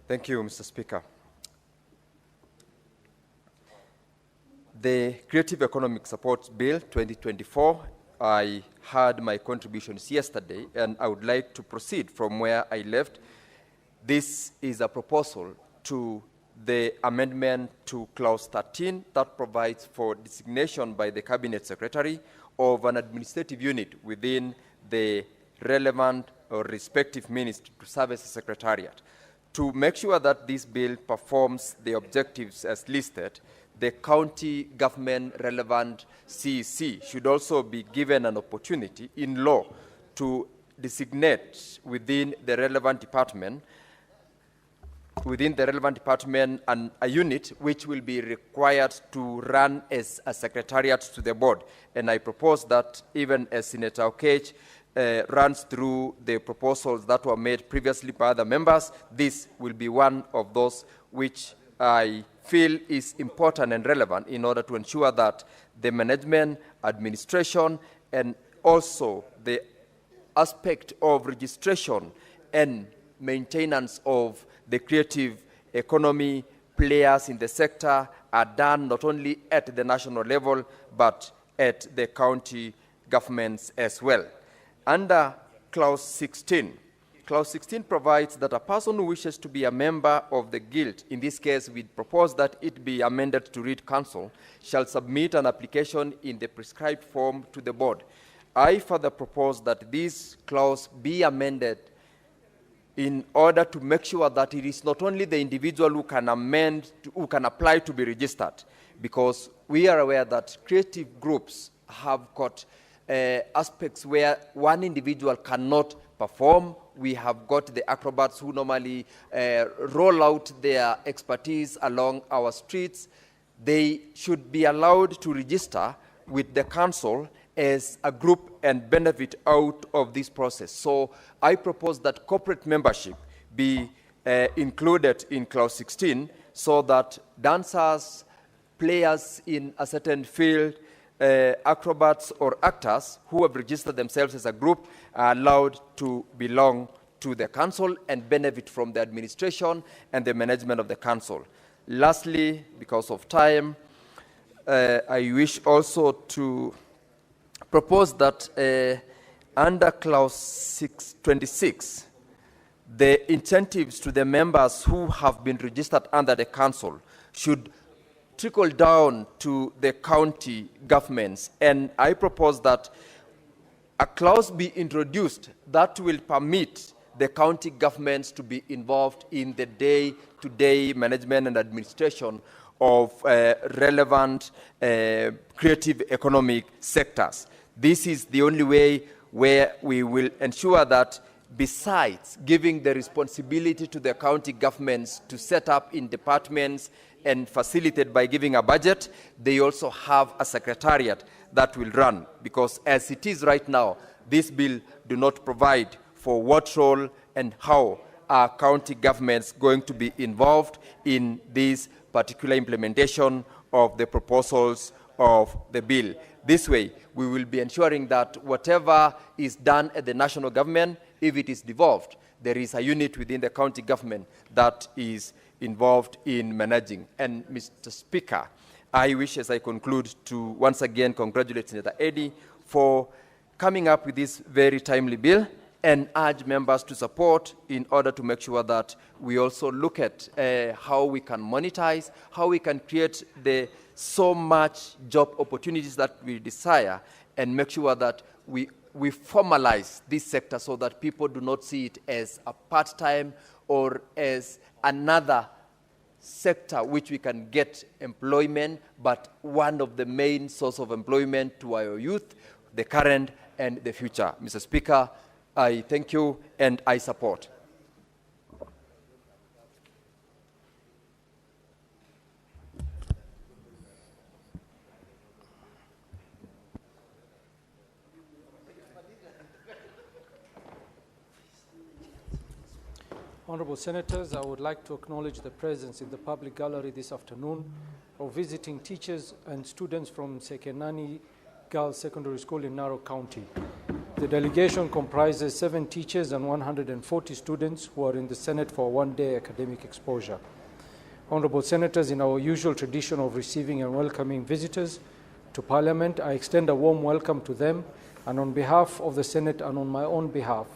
Thank you, Mr. Speaker. The Creative Economic Support Bill 2024, I had my contributions yesterday, and I would like to proceed from where I left. This is a proposal to the amendment to Clause 13 that provides for designation by the Cabinet Secretary of an administrative unit within the relevant or respective ministry to serve as a secretariat. To make sure that this bill performs the objectives as listed, the county government relevant CEC should also be given an opportunity in law to designate within the relevant department and a unit which will be required to run as a secretariat to the board. And I propose that even as Senator Okech runs through the proposals that were made previously by other members, this will be one of those which I feel is important and relevant in order to ensure that the management, administration, and also the aspect of registration and maintenance of the creative economy players in the sector are done not only at the national level, but at the county governments as well. Under Clause 16, Clause 16 provides that a person who wishes to be a member of the guild, in this case we propose that it be amended to read council, shall submit an application in the prescribed form to the board. I further propose that this clause be amended in order to make sure that it is not only the individual who can who can apply to be registered, because we are aware that creative groups have got aspects where one individual cannot perform. We have got the acrobats who normally roll out their expertise along our streets. They should be allowed to register with the council as a group and benefit out of this process. So I propose that corporate membership be included in Clause 16 so that dancers, players in a certain field, acrobats or actors who have registered themselves as a group are allowed to belong to the council and benefit from the administration and the management of the council. Lastly, because of time, I wish also to propose that under Clause 626, the incentives to the members who have been registered under the council should trickle down to the county governments. And I propose that a clause be introduced that will permit the county governments to be involved in the day-to-day management and administration of relevant creative economic sectors. This is the only way where we will ensure that besides giving the responsibility to the county governments to set up in departments and facilitate by giving a budget, they also have a secretariat that will run. Because as it is right now, this bill do not provide for what role and how are county governments going to be involved in this particular implementation of the proposals of the bill. This way, we will be ensuring that whatever is done at the national government, if it is devolved, there is a unit within the county government that is involved in managing. And Mr. Speaker, I wish as I conclude to once again congratulate Senator Eddy for coming up with this very timely bill and urge members to support in order to make sure that we also look at how we can monetize, how we can create the so much job opportunities that we desire and make sure that we formalize this sector so that people do not see it as a part-time or as another sector which we can get employment, but one of the main source of employment to our youth, the current and the future. Mr. Speaker, I thank you and I support. Honorable Senators, I would like to acknowledge the presence in the public gallery this afternoon of visiting teachers and students from Sekenani Girls Secondary School in Narok County. The delegation comprises 7 teachers and 140 students who are in the Senate for a one-day academic exposure. Honorable Senators, in our usual tradition of receiving and welcoming visitors to Parliament, I extend a warm welcome to them, and on behalf of the Senate and on my own behalf,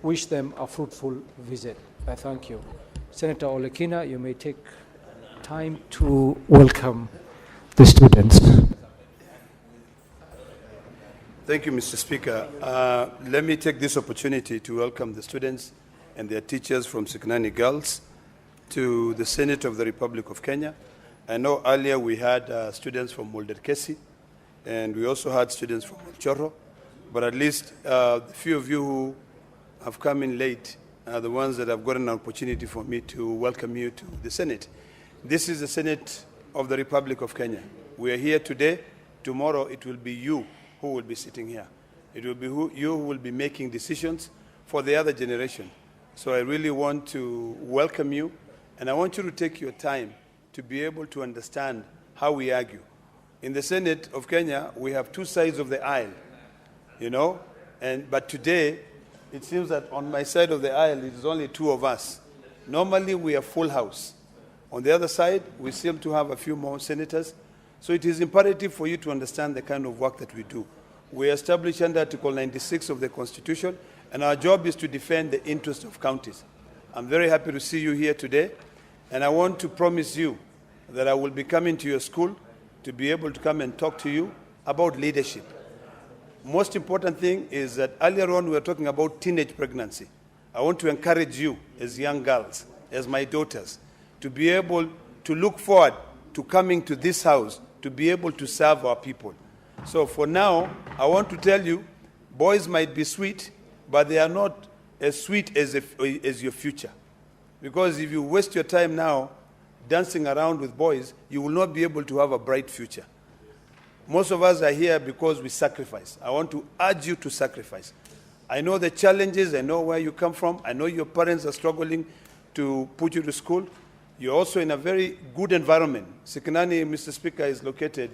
wish them a fruitful visit. I thank you. Senator Olekina, you may take time to welcome the students. Thank you, Mr. Speaker. Let me take this opportunity to welcome the students and their teachers from Sekenani Girls to the Senate of the Republic of Kenya. I know earlier we had students from Molderkesi, and we also had students from Chorro, but at least the few of you who have come in late are the ones that have gotten an opportunity for me to welcome you to the Senate. This is the Senate of the Republic of Kenya. We are here today. Tomorrow it will be you who will be sitting here. It will be you who will be making decisions for the other generation. So I really want to welcome you, and I want you to take your time to be able to understand how we argue. In the Senate of Kenya, we have 2 sides of the aisle, you know, but today, it seems that on my side of the aisle, it is only 2 of us. Normally, we are full house. On the other side, we seem to have a few more senators. So it is imperative for you to understand the kind of work that we do. We established under Article 96 of the Constitution, and our job is to defend the interests of counties. I'm very happy to see you here today, and I want to promise you that I will be coming to your school to be able to come and talk to you about leadership. Most important thing is that earlier on we were talking about teenage pregnancy. I want to encourage you as young girls, as my daughters, to be able to look forward to coming to this house to be able to serve our people. So for now, I want to tell you, boys might be sweet, but they are not as sweet as your future. Because if you waste your time now dancing around with boys, you will not be able to have a bright future. Most of us are here because we sacrifice. I want to urge you to sacrifice. I know the challenges, I know where you come from, I know your parents are struggling to put you to school. You're also in a very good environment. Sekenani, Mr. Speaker, is located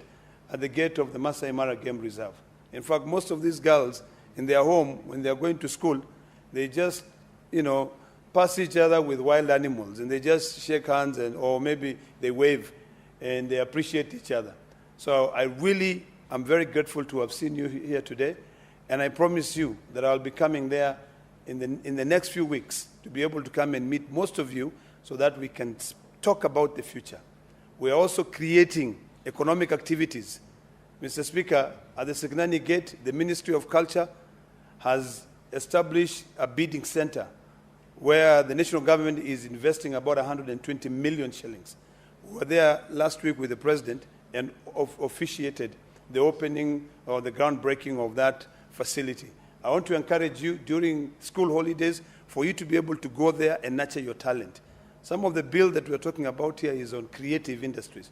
at the gate of the Masai Mara Game Reserve. In fact, most of these girls in their home, when they're going to school, they just, pass each other with wild animals, and they just shake hands, or maybe they wave, and they appreciate each other. So I really am very grateful to have seen you here today, and I promise you that I'll be coming there in the next few weeks to be able to come and meet most of you so that we can talk about the future. We are also creating economic activities. Mr. Speaker, at the Sekenani Gate, the Ministry of Culture has established a bidding center where the national government is investing about 120 million shillings. We were there last week with the President and officiated the opening or the groundbreaking of that facility. I want to encourage you during school holidays for you to be able to go there and nurture your talent. Some of the bill that we're talking about here is on creative industries.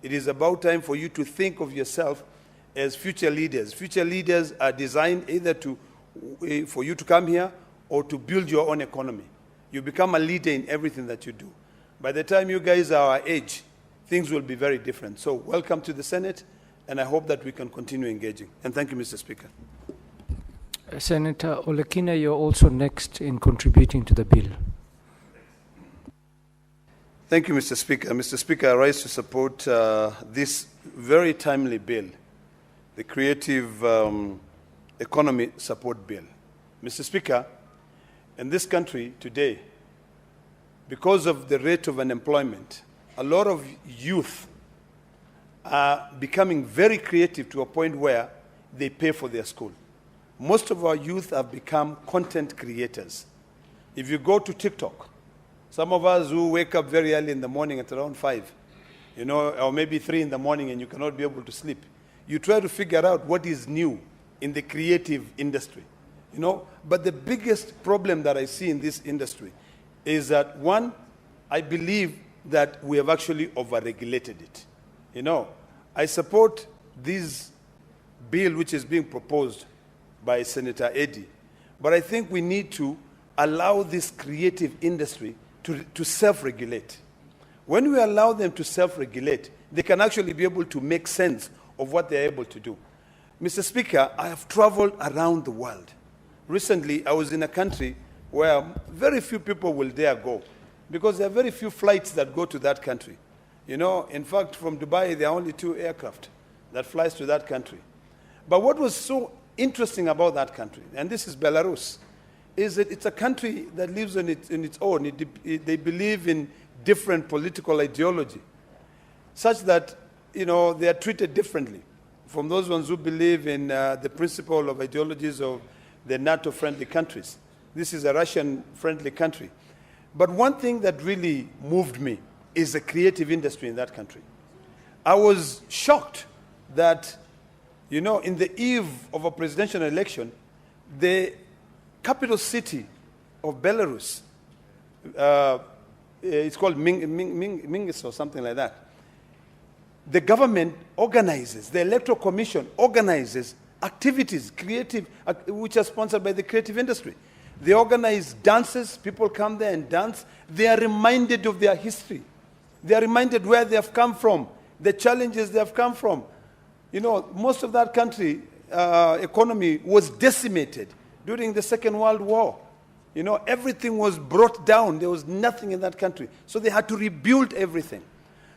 It is about time for you to think of yourself as future leaders. Future leaders are designed either for you to come here or to build your own economy. You become a leader in everything that you do. By the time you guys are our age, things will be very different. So welcome to the Senate, and I hope that we can continue engaging. And thank you, Mr. Speaker. Senator Olekina, you're also next in contributing to the bill. Thank you, Mr. Speaker. Mr. Speaker, I rise to support this very timely bill, the Creative Economy Support Bill. Mr. Speaker, in this country today, because of the rate of unemployment, a lot of youth are becoming very creative to a point where they pay for their school. Most of our youth have become content creators. If you go to TikTok, some of us who wake up very early in the morning at around 5, or maybe 3 in the morning and you cannot be able to sleep, you try to figure out what is new in the creative industry. But the biggest problem that I see in this industry is that, one, I believe that we have actually overregulated it. I support this bill which is being proposed by Senator Eddy, but I think we need to allow this creative industry to self-regulate. When we allow them to self-regulate, they can actually be able to make sense of what they're able to do. Mr. Speaker, I have traveled around the world. Recently, I was in a country where very few people will dare go because there are very few flights that go to that country. You know, in fact, from Dubai, there are only 2 aircraft that flies to that country. But what was so interesting about that country, and this is Belarus, is that it's a country that lives on its own. They believe in different political ideology, such that, you know, they are treated differently from those ones who believe in the principle of ideologies of the NATO-friendly countries. This is a Russian-friendly country. But one thing that really moved me is the creative industry in that country. I was shocked that, you know, in the eve of a presidential election, the capital city of Belarus, it's called Minsk or something like that. The government organizes, the Electoral Commission organizes activities, which are sponsored by the creative industry. They organize dances, people come there and dance. They are reminded of their history. They are reminded where they have come from, the challenges they have come from. You know, most of that country economy was decimated during the Second World War. You know, everything was brought down. There was nothing in that country. So they had to rebuild everything.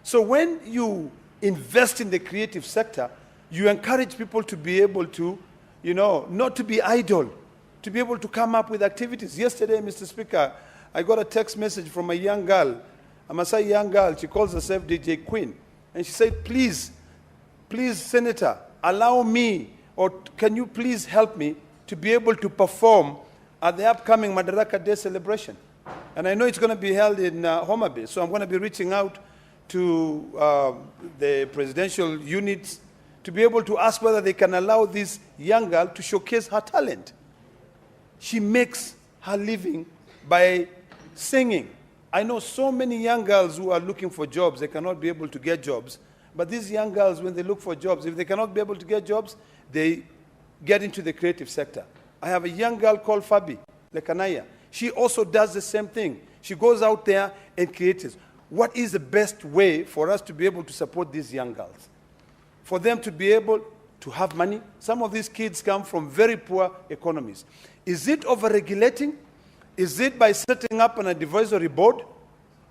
So when you invest in the creative sector, you encourage people to be able to, you know, not to be idle, to be able to come up with activities. Yesterday, Mr. Speaker, I got a text message from a young girl, a Maasai young girl. She calls herself DJ Queen. And she said, please, Senator, allow me, or can you please help me to be able to perform at the upcoming Madaraka Day celebration? And I know it's going to be held in Homa Bay, so I'm going to be reaching out to the presidential units to be able to ask whether they can allow this young girl to showcase her talent. She makes her living by singing. I know so many young girls who are looking for jobs, they cannot be able to get jobs. But these young girls, when they look for jobs, if they cannot be able to get jobs, they get into the creative sector. I have a young girl called Fabi Lekanaya. She also does the same thing. She goes out there and creates. What is the best way for us to be able to support these young girls? For them to be able to have money? Some of these kids come from very poor economies. Is it over-regulating? Is it by setting up an advisory board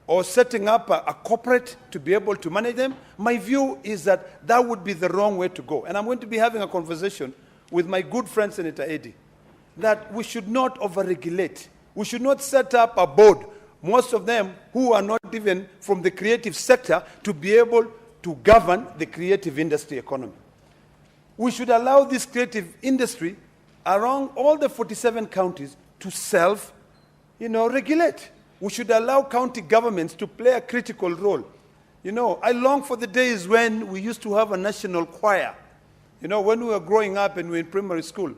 or setting up a corporate to be able to manage them? My view is that that would be the wrong way to go. And I'm going to be having a conversation with my good friend, Senator Eddie, that we should not over-regulate. We should not set up a board, most of them who are not even from the creative sector, to be able to govern the creative industry economy. We should allow this creative industry around all the 47 counties to self-regulate. We should allow county governments to play a critical role. You know, I long for the days when we used to have a national choir. You know, when we were growing up and we were in primary school,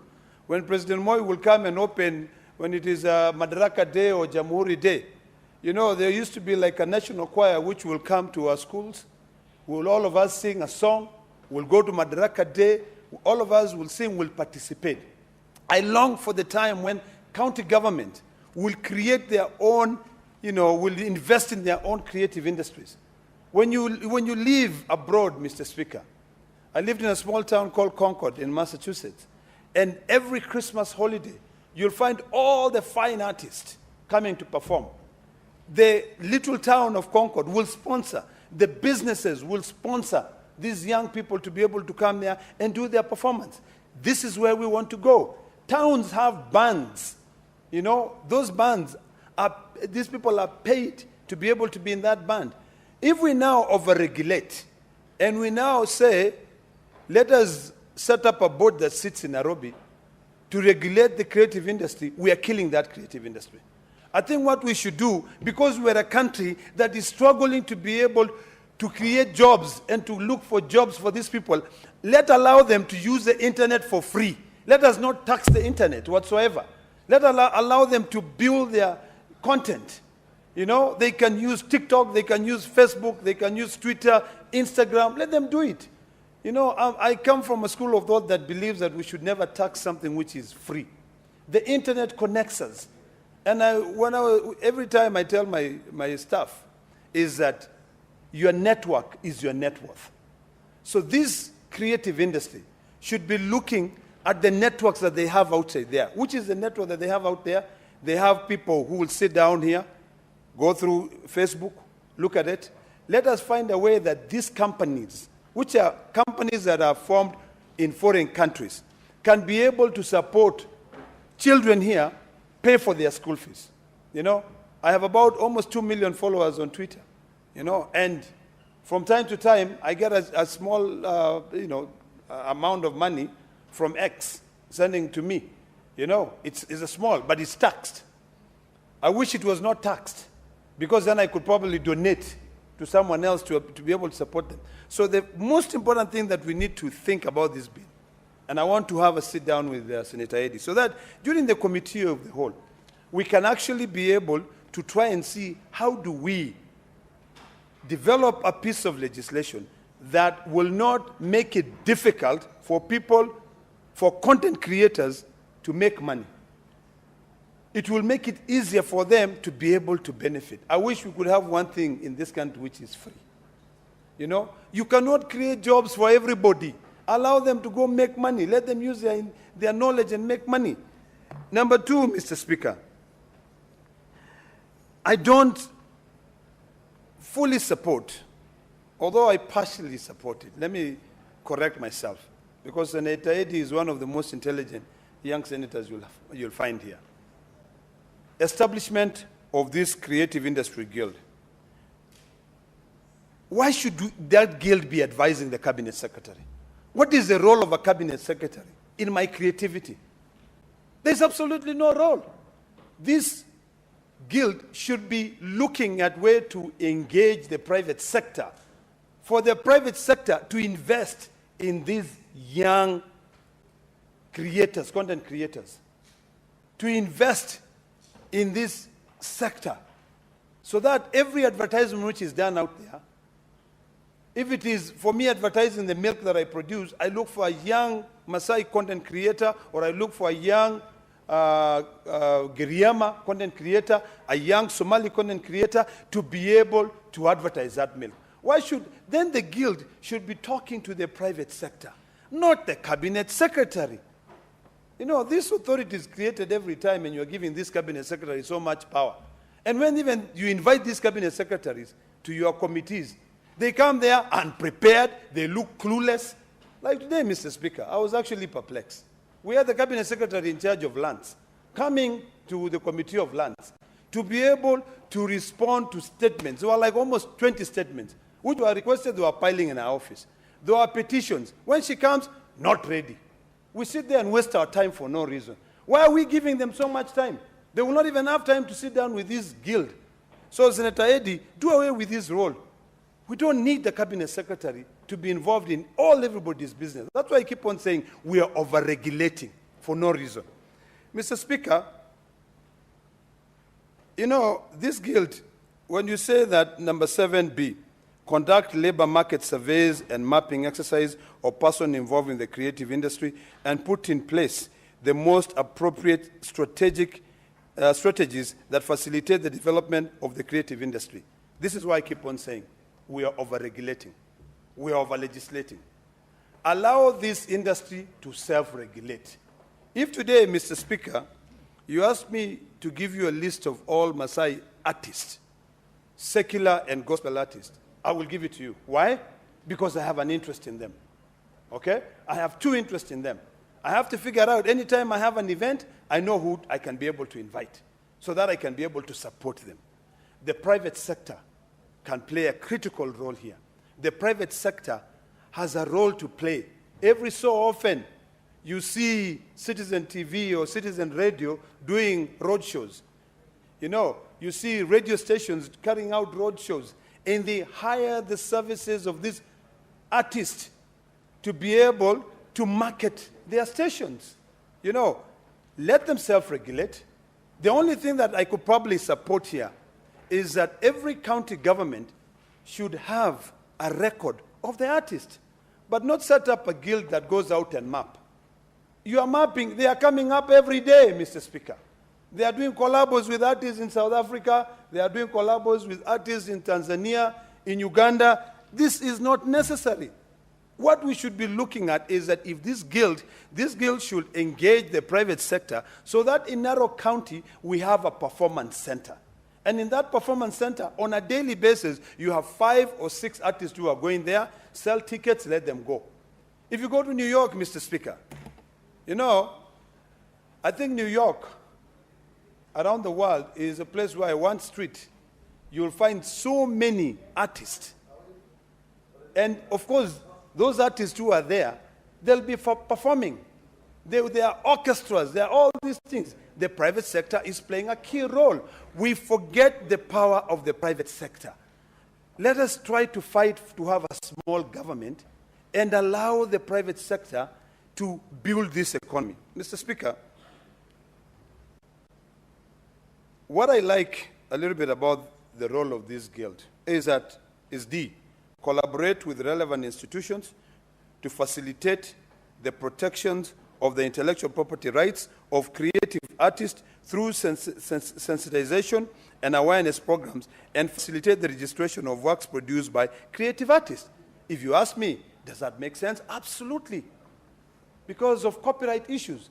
when President Moi will come and open, when it is Madaraka Day or Jamhuri Day, you know, there used to be like a national choir which will come to our schools. We'll all of us sing a song. We'll go to Madaraka Day. All of us will sing, will participate. I long for the time when county government will create their own, you know, will invest in their own creative industries. When you live abroad, Mr. Speaker, I lived in a small town called Concord in Massachusetts, and every Christmas holiday, you'll find all the fine artists coming to perform. The little town of Concord will sponsor, the businesses will sponsor these young people to be able to come there and do their performance. This is where we want to go. Towns have bands. You know, those bands, these people are paid to be able to be in that band. If we now over-regulate and we now say, let us set up a board that sits in Nairobi to regulate the creative industry, we are killing that creative industry. I think what we should do, because we're a country that is struggling to be able to create jobs and to look for jobs for these people, let's allow them to use the internet for free. Let us not tax the internet whatsoever. Let allow them to build their content. You know, they can use TikTok, they can use Facebook, they can use Twitter, Instagram. Let them do it. You know, I come from a school of thought that believes that we should never tax something which is free. The internet connects us. And every time I tell my staff is that your network is your net worth. So this creative industry should be looking at the networks that they have outside there. Which is the network that they have out there? They have people who will sit down here, go through Facebook, look at it. Let us find a way that these companies, which are companies that are formed in foreign countries, can be able to support children here, pay for their school fees. You know, I have about almost 2 million followers on Twitter, you know, and from time to time, I get a small, amount of money from X sending to me. You know, it's a small, but it's taxed. I wish it was not taxed, because then I could probably donate to someone else to be able to support them. So the most important thing that we need to think about this bill, and I want to have a sit down with Senator Eddy, so that during the committee of the whole, we can actually be able to try and see how do we develop a piece of legislation that will not make it difficult for people, for content creators to make money. It will make it easier for them to be able to benefit. I wish we could have one thing in this country which is free. You know, you cannot create jobs for everybody. Allow them to go make money. Let them use their knowledge and make money. Number two, Mr. Speaker, I don't fully support, although I partially support it. Let me correct myself, because Senator Eddy is one of the most intelligent young senators you'll find here. Establishment of this creative industry guild. Why should that guild be advising the cabinet secretary? What is the role of a cabinet secretary in my creativity? There's absolutely no role. This guild should be looking at where to engage the private sector, for the private sector to invest in these young creators, content creators, to invest in this sector, so that every advertisement which is done out there, if it is for me advertising the milk that I produce, I look for a young Maasai content creator, or I look for a young Giriama content creator, a young Somali content creator, to be able to advertise that milk. Why should, then the guild should be talking to the private sector, not the cabinet secretary. You know, this authority is created every time, and you're giving this cabinet secretary so much power. And when even you invite these cabinet secretaries to your committees, they come there unprepared, they look clueless. Like today, Mr. Speaker, I was actually perplexed. We had the cabinet secretary in charge of lands coming to the committee of lands to be able to respond to statements. There were like almost 20 statements which were requested, they were piling in our office. There were petitions. When she comes, not ready. We sit there and waste our time for no reason. Why are we giving them so much time? They will not even have time to sit down with this guild. So, Senator Eddy, do away with this role. We don't need the cabinet secretary to be involved in everybody's business. That's why I keep on saying we are over-regulating for no reason. Mr. Speaker, you know, this guild, when you say that number 7B, conduct labor market surveys and mapping exercise of person involved in the creative industry and put in place the most appropriate strategies that facilitate the development of the creative industry. This is why I keep on saying we are over-regulating. We are over-legislating. Allow this industry to self-regulate. If today, Mr. Speaker, you ask me to give you a list of all Maasai artists, secular and gospel artists, I will give it to you. Why? Because I have an interest in them. Okay? I have two interests in them. I have to figure out anytime I have an event, I know who I can be able to invite so that I can be able to support them. The private sector can play a critical role here. The private sector has a role to play. Every so often, you see CitizenTV or Citizen Radio doing road shows. You know, you see radio stations carrying out road shows, and they hire the services of these artists to be able to market their stations. You know, let them self-regulate. The only thing that I could probably support here is that every county government should have a record of the artist, but not set up a guild that goes out and map. You are mapping, they are coming up every day, Mr. Speaker. They are doing collabos with artists in South Africa. They are doing collabos with artists in Tanzania, in Uganda. This is not necessary. What we should be looking at is that if this guild should engage the private sector so that in Narok County we have a performance center. And in that performance center, on a daily basis, you have 5 or 6 artists who are going there, sell tickets, let them go. If you go to New York, Mr. Speaker, you know, I think New York, around the world, is a place where one street, you'll find so many artists. And of course, those artists who are there, they'll be performing. There are orchestras, there are all these things. The private sector is playing a key role. We forget the power of the private sector. Let us try to fight to have a small government and allow the private sector to build this economy. Mr. Speaker, what I like a little bit about the role of this guild is collaborate with relevant institutions to facilitate the protections of the intellectual property rights of creative artists through sensitization and awareness programs, and facilitate the registration of works produced by creative artists. If you ask me, does that make sense? Absolutely. Because of copyright issues.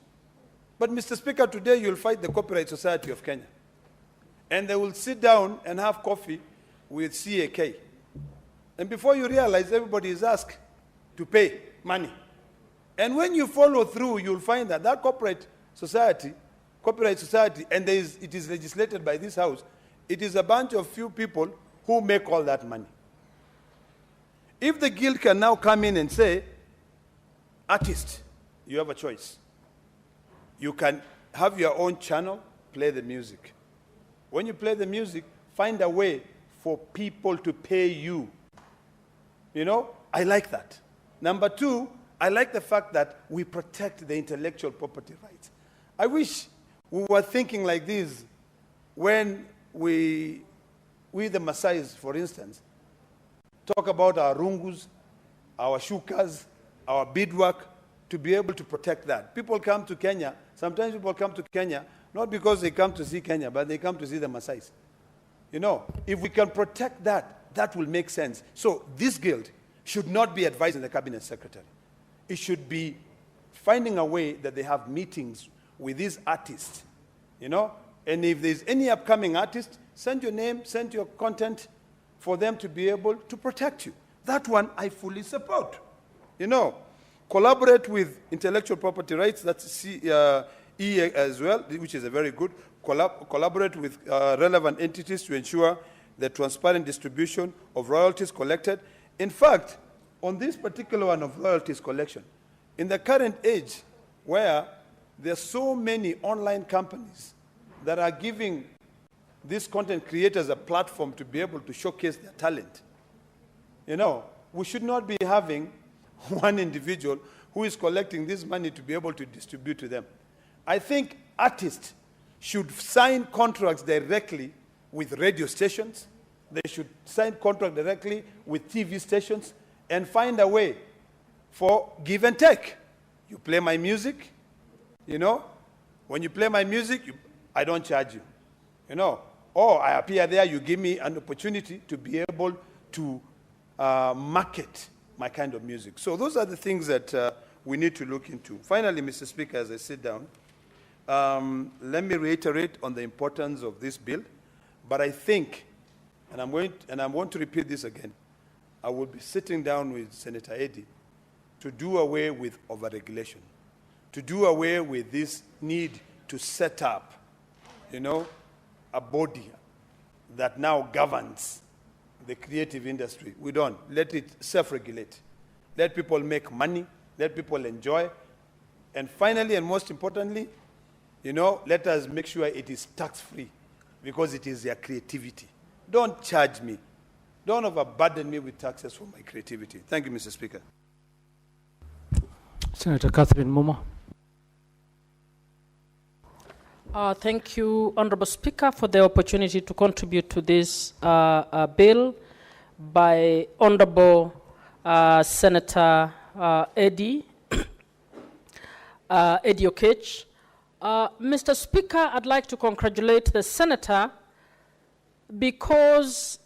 But Mr. Speaker, today you'll fight the Copyright Society of Kenya. And they will sit down and have coffee with CAK. And before you realize, everybody is asked to pay money. And when you follow through, you'll find that that copyright society, and it is legislated by this house, it is a bunch of few people who make all that money. If the guild can now come in and say, artist, you have a choice. You can have your own channel, play the music. When you play the music, find a way for people to pay you. You know, I like that. Number 2, I like the fact that we protect the intellectual property rights. I wish we were thinking like this when we the Maasais, for instance, talk about our rungus, our shukas, our beadwork, to be able to protect that. People come to Kenya, sometimes people come to Kenya, not because they come to see Kenya, but they come to see the Maasais. You know, if we can protect that, that will make sense. So this guild should not be advising the cabinet secretary. It should be finding a way that they have meetings with these artists, you know, and if there's any upcoming artist, send your name, send your content for them to be able to protect you. That one I fully support. You know, collaborate with intellectual property rights, that's E as well, which is a very good. Collaborate with relevant entities to ensure the transparent distribution of royalties collected. In fact, on this particular one of royalties collection, in the current age where there are so many online companies that are giving these content creators a platform to be able to showcase their talent, you know, we should not be having one individual who is collecting this money to be able to distribute to them. I think artists should sign contracts directly with radio stations. They should sign contracts directly with TV stations and find a way for give and take. You play my music, you know. When you play my music, I don't charge you, you know. Or I appear there, you give me an opportunity to be able to market my kind of music. So those are the things that we need to look into. Finally, Mr. Speaker, as I sit down, let me reiterate on the importance of this bill. But I think, and I'm going to repeat this again, I will be sitting down with Senator Eddy to do away with overregulation, to do away with this need to set up, you know, a body that now governs the creative industry. We don't. Let it self-regulate. Let people make money. Let people enjoy. And finally, and most importantly, you know, let us make sure it is tax-free because it is their creativity. Don't charge me. Don't overburden me with taxes for my creativity. Thank you, Mr. Speaker. Senator Catherine Muma. Thank you, Honorable Speaker, for the opportunity to contribute to this bill by Honorable Senator Eddy Oketch. Mr. Speaker, I'd like to congratulate the senator because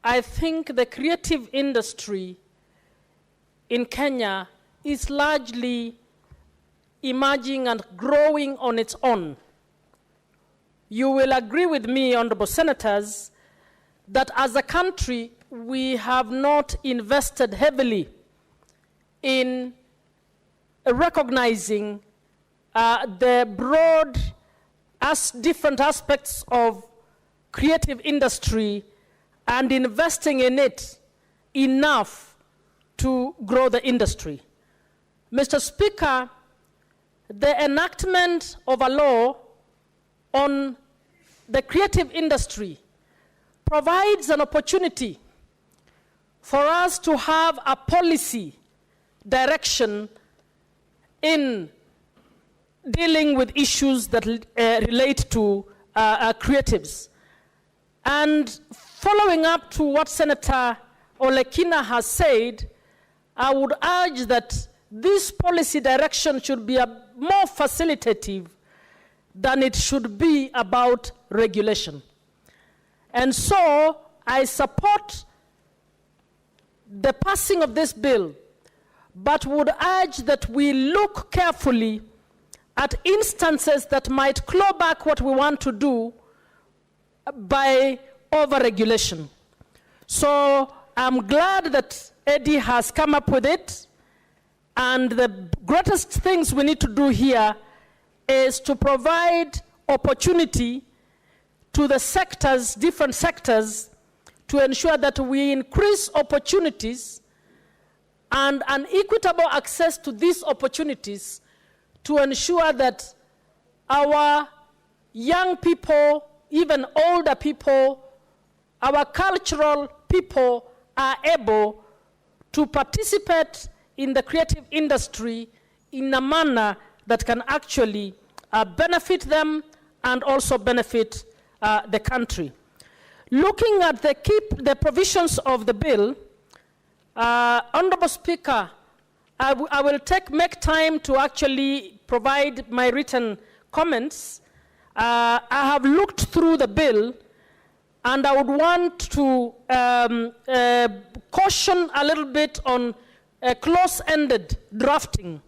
I think the creative industry in Kenya is largely emerging and growing on its own. You will agree with me, honorable senators, that as a country, we have not invested heavily in recognizing the broad different aspects of creative industry and investing in it enough to grow the industry. Mr. Speaker, the enactment of a law on the creative industry provides an opportunity for us to have a policy direction in dealing with issues that relate to creatives. And following up to what Senator Olekina has said, I would urge that this policy direction should be more facilitative than it should be about regulation. And so I support the passing of this bill, but would urge that we look carefully at instances that might claw back what we want to do by over-regulation. So I'm glad that Eddie has come up with it, and the greatest things we need to do here is to provide opportunity to the sectors, different sectors, to ensure that we increase opportunities and an equitable access to these opportunities to ensure that our young people, even older people, our cultural people are able to participate in the creative industry in a manner that can actually benefit them and also benefit the country. Looking at the provisions of the bill, Honorable Speaker, I will make time to actually provide my written comments. I have looked through the bill, and I would want to caution a little bit on close-ended drafting.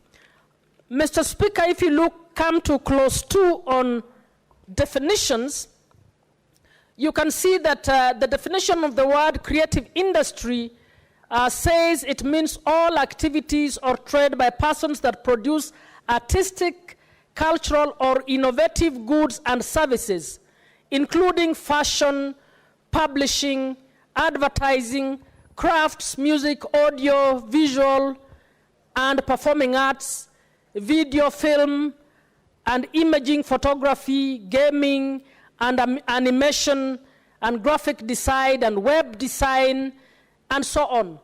Mr. Speaker, if you come to clause 2 on definitions, you can see that the definition of the word creative industry says it means all activities or trade by persons that produce artistic, cultural, or innovative goods and services, including fashion, publishing, advertising, crafts, music, audio, visual, and performing arts, video, film, and imaging, photography, gaming, and animation, and graphic design, and web design, and so on.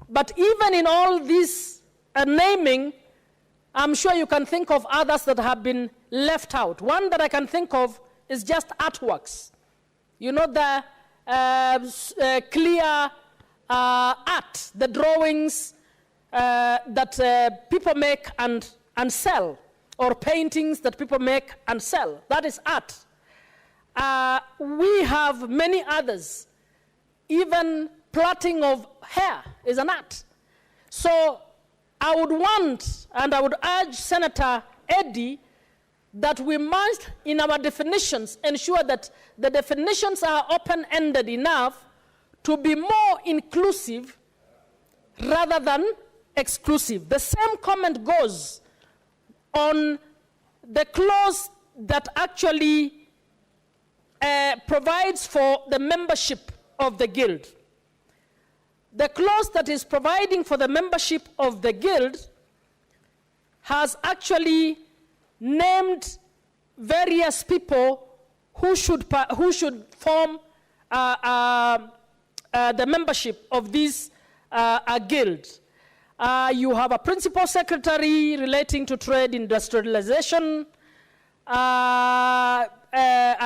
But even in all this naming, I'm sure you can think of others that have been left out. One that I can think of is just artworks. You know, the clear art, the drawings that people make and sell, or paintings that people make and sell. That is art. We have many others. Even plaiting of hair is an art. So I would want, and I would urge Senator Eddie, that we must, in our definitions, ensure that the definitions are open-ended enough to be more inclusive rather than exclusive. The same comment goes on the clause that actually provides for the membership of the guild. The clause that is providing for the membership of the guild has actually named various people who should form the membership of this guild. You have a principal secretary relating to trade industrialization. I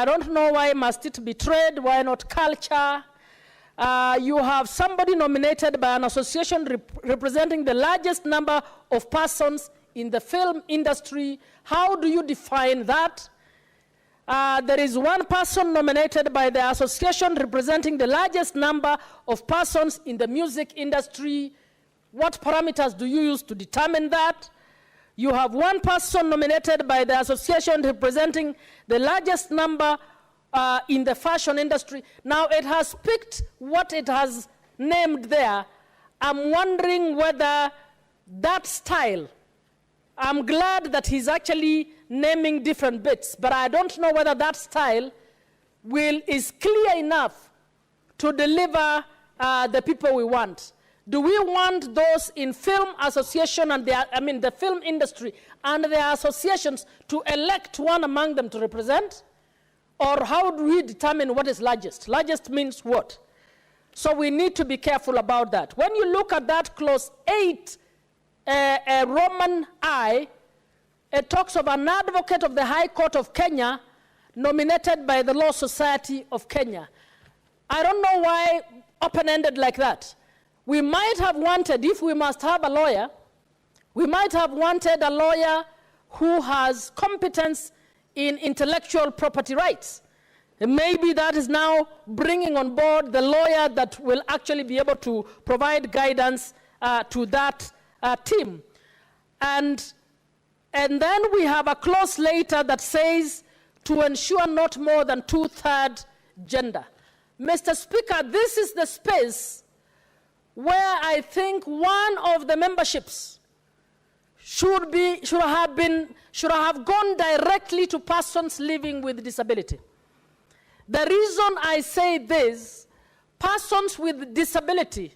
don't know why must it be trade, why not culture? You have somebody nominated by an association representing the largest number of persons in the film industry. How do you define that? There is one person nominated by the association representing the largest number of persons in the music industry. What parameters do you use to determine that? You have one person nominated by the association representing the largest number in the fashion industry. Now it has picked what it has named there. I'm wondering whether that style, I'm glad that he's actually naming different bits, but I don't know whether that style is clear enough to deliver the people we want. Do we want those in film association and the film industry and their associations to elect one among them to represent? Or how do we determine what is largest? Largest means what? So we need to be careful about that. When you look at that clause 8, Roman I, it talks of an advocate of the High Court of Kenya nominated by the Law Society of Kenya. I don't know why open-ended like that. We might have wanted, if we must have a lawyer, we might have wanted a lawyer who has competence in intellectual property rights. And maybe that is now bringing on board the lawyer that will actually be able to provide guidance to that team. And then we have a clause later that says to ensure not more than 2/3 gender. Mr. Speaker, this is the space where I think one of the memberships should have gone directly to persons living with disability. The reason I say this, persons with disability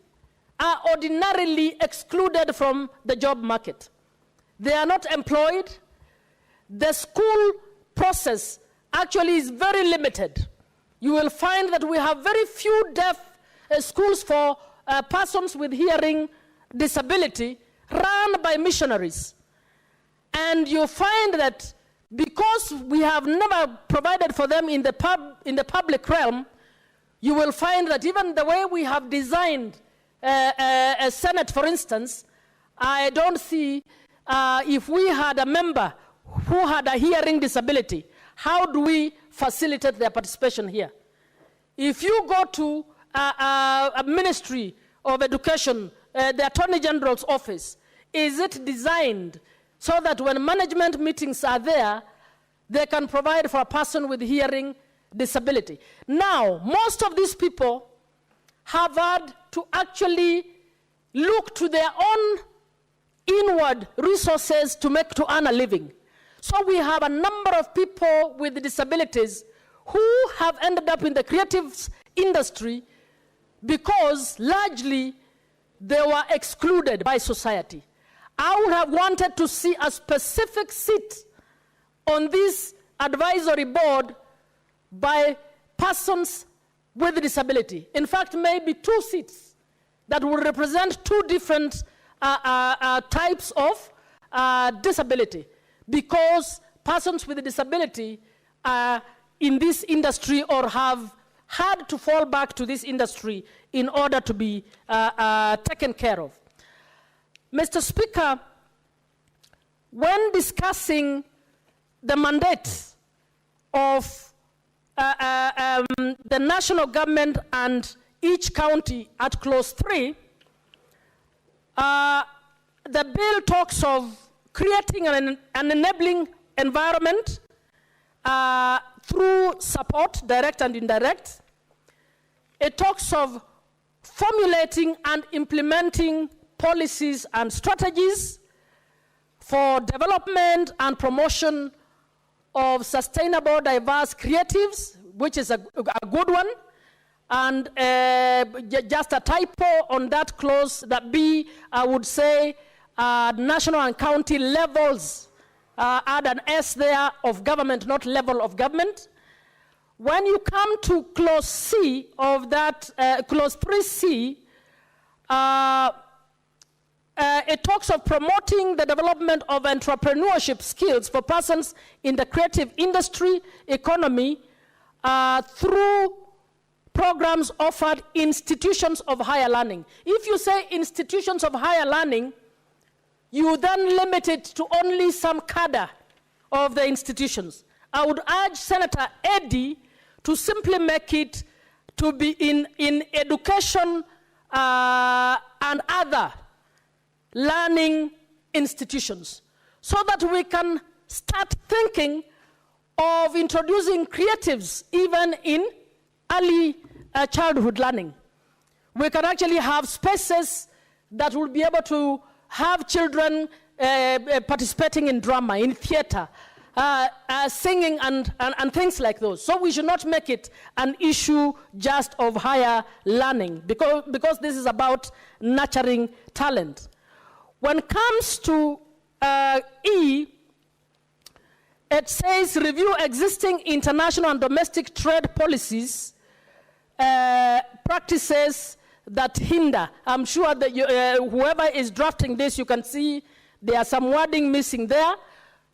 are ordinarily excluded from the job market. They are not employed. The school process actually is very limited. You will find that we have very few deaf schools for persons with hearing disability run by missionaries. And you find that because we have never provided for them in the public realm, you will find that even the way we have designed a Senate, for instance, I don't see if we had a member who had a hearing disability, how do we facilitate their participation here? If you go to a Ministry of Education, the Attorney General's office, is it designed so that when management meetings are there, they can provide for a person with hearing disability? Now, most of these people have had to actually look to their own inward resources to earn a living. So we have a number of people with disabilities who have ended up in the creative industry because largely they were excluded by society. I would have wanted to see a specific seat on this advisory board by persons with disability. In fact, maybe 2 seats that would represent 2 different types of disability, because persons with disability are in this industry or have had to fall back to this industry in order to be taken care of. Mr. Speaker, when discussing the mandate of the national government and each county at clause 3, the bill talks of creating an enabling environment through support, direct and indirect. It talks of formulating and implementing policies and strategies for development and promotion of sustainable, diverse creatives, which is a good one. And just a typo on that clause, that B, I would say national and county levels, add an S there of government, not level of government. When you come to clause C of that, clause 3C, it talks of promoting the development of entrepreneurship skills for persons in the creative industry economy through programs offered institutions of higher learning. If you say institutions of higher learning, you then limit it to only some cadre of the institutions. I would urge Senator Eddy to simply make it to be in education and other learning institutions, so that we can start thinking of introducing creatives even in early childhood learning. We can actually have spaces that will be able to have children participating in drama, in theater, singing and things like those. So we should not make it an issue just of higher learning, because this is about nurturing talent. When it comes to E, it says review existing international and domestic trade policies, practices that hinder. I'm sure that whoever is drafting this, you can see there are some wording missing there.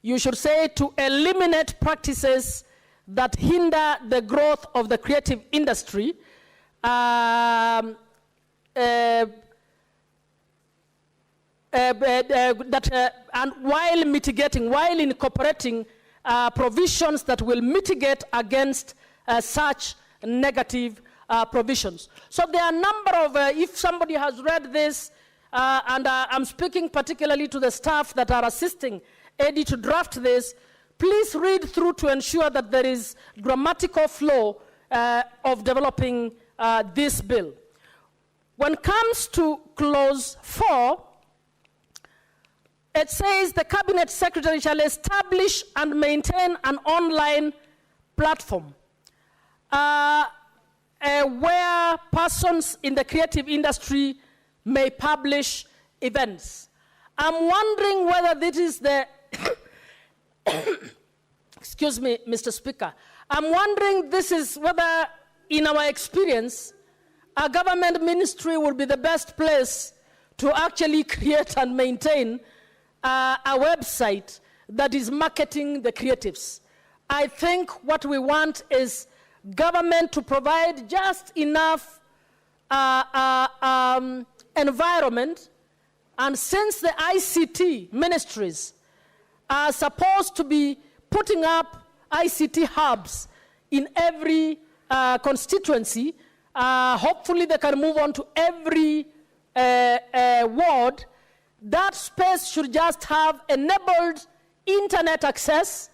You should say to eliminate practices that hinder the growth of the creative industry, and while incorporating provisions that will mitigate against such negative provisions. So there are a number of, if somebody has read this, and I'm speaking particularly to the staff that are assisting Eddie to draft this, please read through to ensure that there is grammatical flow of developing this bill. When it comes to clause 4, it says the Cabinet Secretary shall establish and maintain an online platform where persons in the creative industry may publish events. I'm wondering whether this is the, excuse me, Mr. Speaker, I'm wondering this is whether, in our experience, a government ministry will be the best place to actually create and maintain a website that is marketing the creatives. I think what we want is government to provide just enough environment, and since the ICT ministries are supposed to be putting up ICT hubs in every constituency, hopefully they can move on to every ward. That space should just have enabled internet access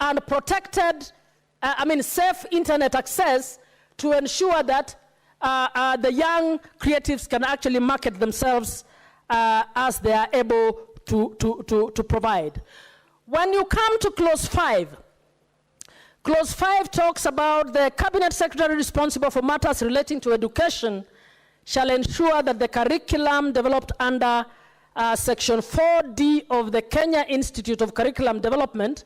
and protected, safe internet access to ensure that the young creatives can actually market themselves as they are able to provide. When you come to clause 5 talks about the Cabinet Secretary responsible for matters relating to education shall ensure that the curriculum developed under Section 4D of the Kenya Institute of Curriculum Development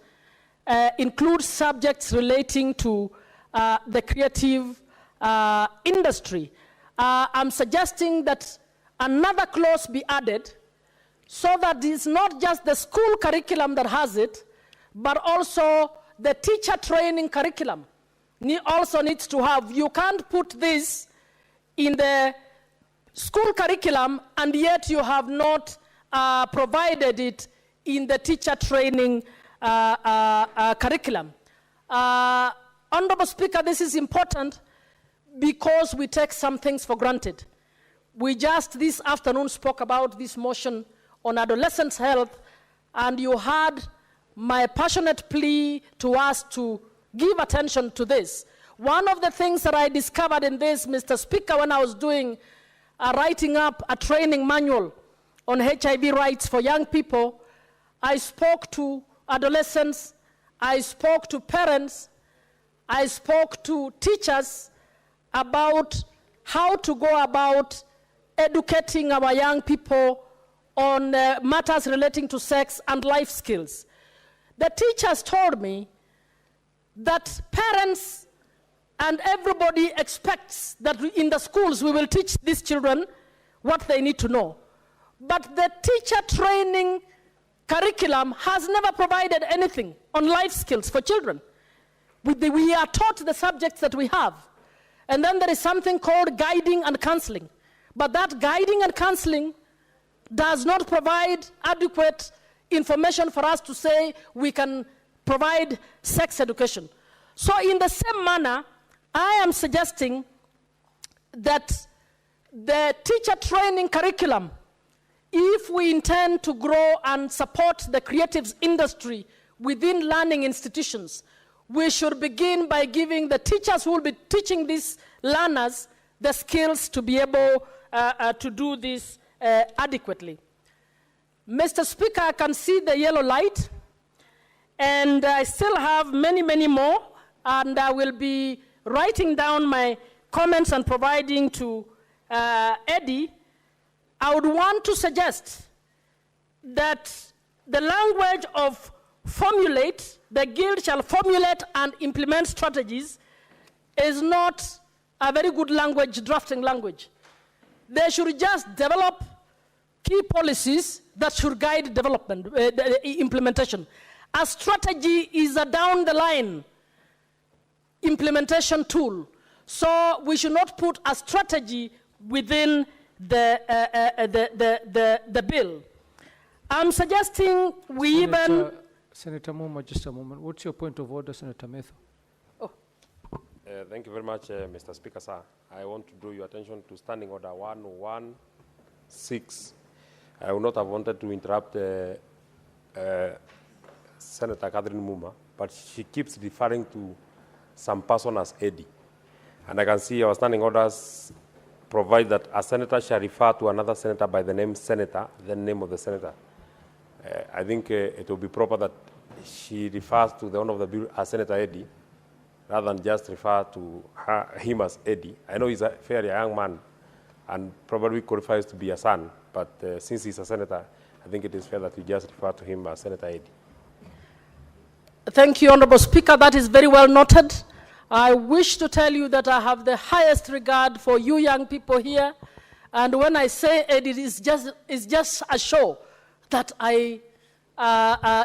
includes subjects relating to the creative industry. I'm suggesting that another clause be added so that it's not just the school curriculum that has it, but also the teacher training curriculum also needs to have. You can't put this in the school curriculum and yet you have not provided it in the teacher training curriculum. Honorable Speaker, this is important because we take some things for granted. We just this afternoon spoke about this motion on adolescents' health, and you heard my passionate plea to us to give attention to this. One of the things that I discovered in this, Mr. Speaker, when I was doing writing up a training manual on HIV rights for young people, I spoke to adolescents, I spoke to parents, I spoke to teachers about how to go about educating our young people on matters relating to sex and life skills. The teachers told me that parents and everybody expects that in the schools we will teach these children what they need to know. But the teacher training curriculum has never provided anything on life skills for children. We are taught the subjects that we have. And then there is something called guiding and counseling. But that guiding and counseling does not provide adequate information for us to say we can provide sex education. So in the same manner, I am suggesting that the teacher training curriculum, if we intend to grow and support the creatives industry within learning institutions, we should begin by giving the teachers who will be teaching these learners the skills to be able to do this adequately. Mr. Speaker, I can see the yellow light, and I still have many, many more, and I will be writing down my comments and providing to Eddie. I would want to suggest that the language of formulate, the guild shall formulate and implement strategies, is not a very good language, drafting language. They should just develop key policies that should guide development, implementation. A strategy is a down the line implementation tool. So we should not put a strategy within the bill. I'm suggesting we Senator Muma, just a moment. What's your point of order, Senator Metho? Thank you very much, Mr. Speaker, sir. I want to draw your attention to Standing Order 116. I would not have wanted to interrupt Senator Catherine Muma, but she keeps referring to some person as Eddie. And I can see our standing orders provide that a senator shall refer to another senator by the name senator, the name of the senator. I think it will be proper that she refers to the owner of the bill as Senator Eddie, rather than just refer to him as Eddie. I know he's a fairly young man and probably qualifies to be a son, but since he's a senator, I think it is fair that we just refer to him as Senator Eddie. Thank you, Honorable Speaker. That is very well noted. I wish to tell you that I have the highest regard for you young people here. And when I say Eddie, it's just a show that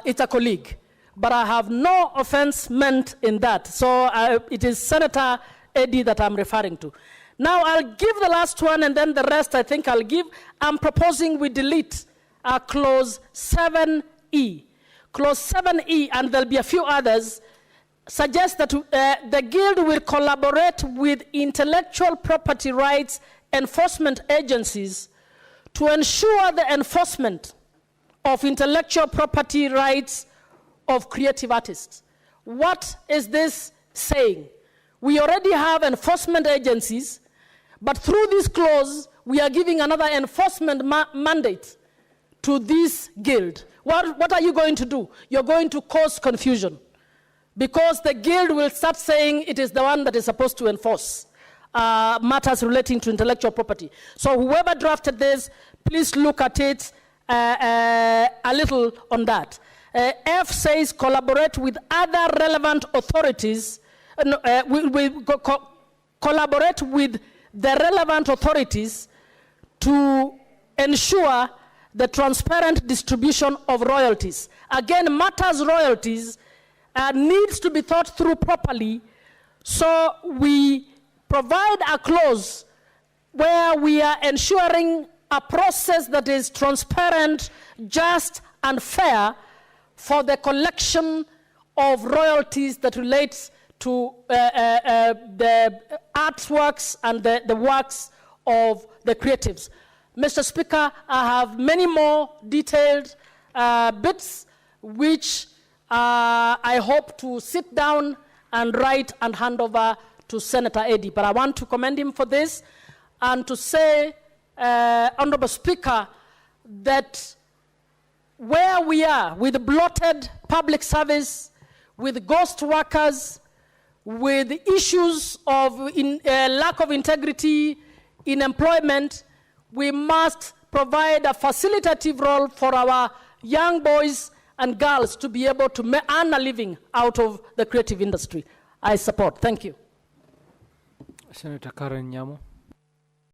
it's a colleague. But I have no offense meant in that. So it is Senator Eddie that I'm referring to. Now I'll give the last one, and then the rest I think I'll give. I'm proposing we delete clause 7E. Clause 7E, and there'll be a few others, suggests that the Guild will collaborate with intellectual property rights enforcement agencies to ensure the enforcement of intellectual property rights of creative artists. What is this saying? We already have enforcement agencies, but through this clause, we are giving another enforcement mandate to this Guild. What are you going to do? You're going to cause confusion, because the Guild will start saying it is the one that is supposed to enforce matters relating to intellectual property. So whoever drafted this, please look at it a little on that. F says collaborate with other relevant authorities, collaborate with the relevant authorities to ensure the transparent distribution of royalties. Again, matters royalties needs to be thought through properly, so we provide a clause where we are ensuring a process that is transparent, just, and fair for the collection of royalties that relates to the artworks and the works of the creatives. Mr. Speaker, I have many more detailed bits which I hope to sit down and write and hand over to Senator Eddie. But I want to commend him for this and to say, Honorable Speaker, that where we are with bloated public service, with ghost workers, with issues of lack of integrity in employment, we must provide a facilitative role for our young boys and girls to be able to earn a living out of the creative industry. I support. Thank you. Senator Karen Nyamu.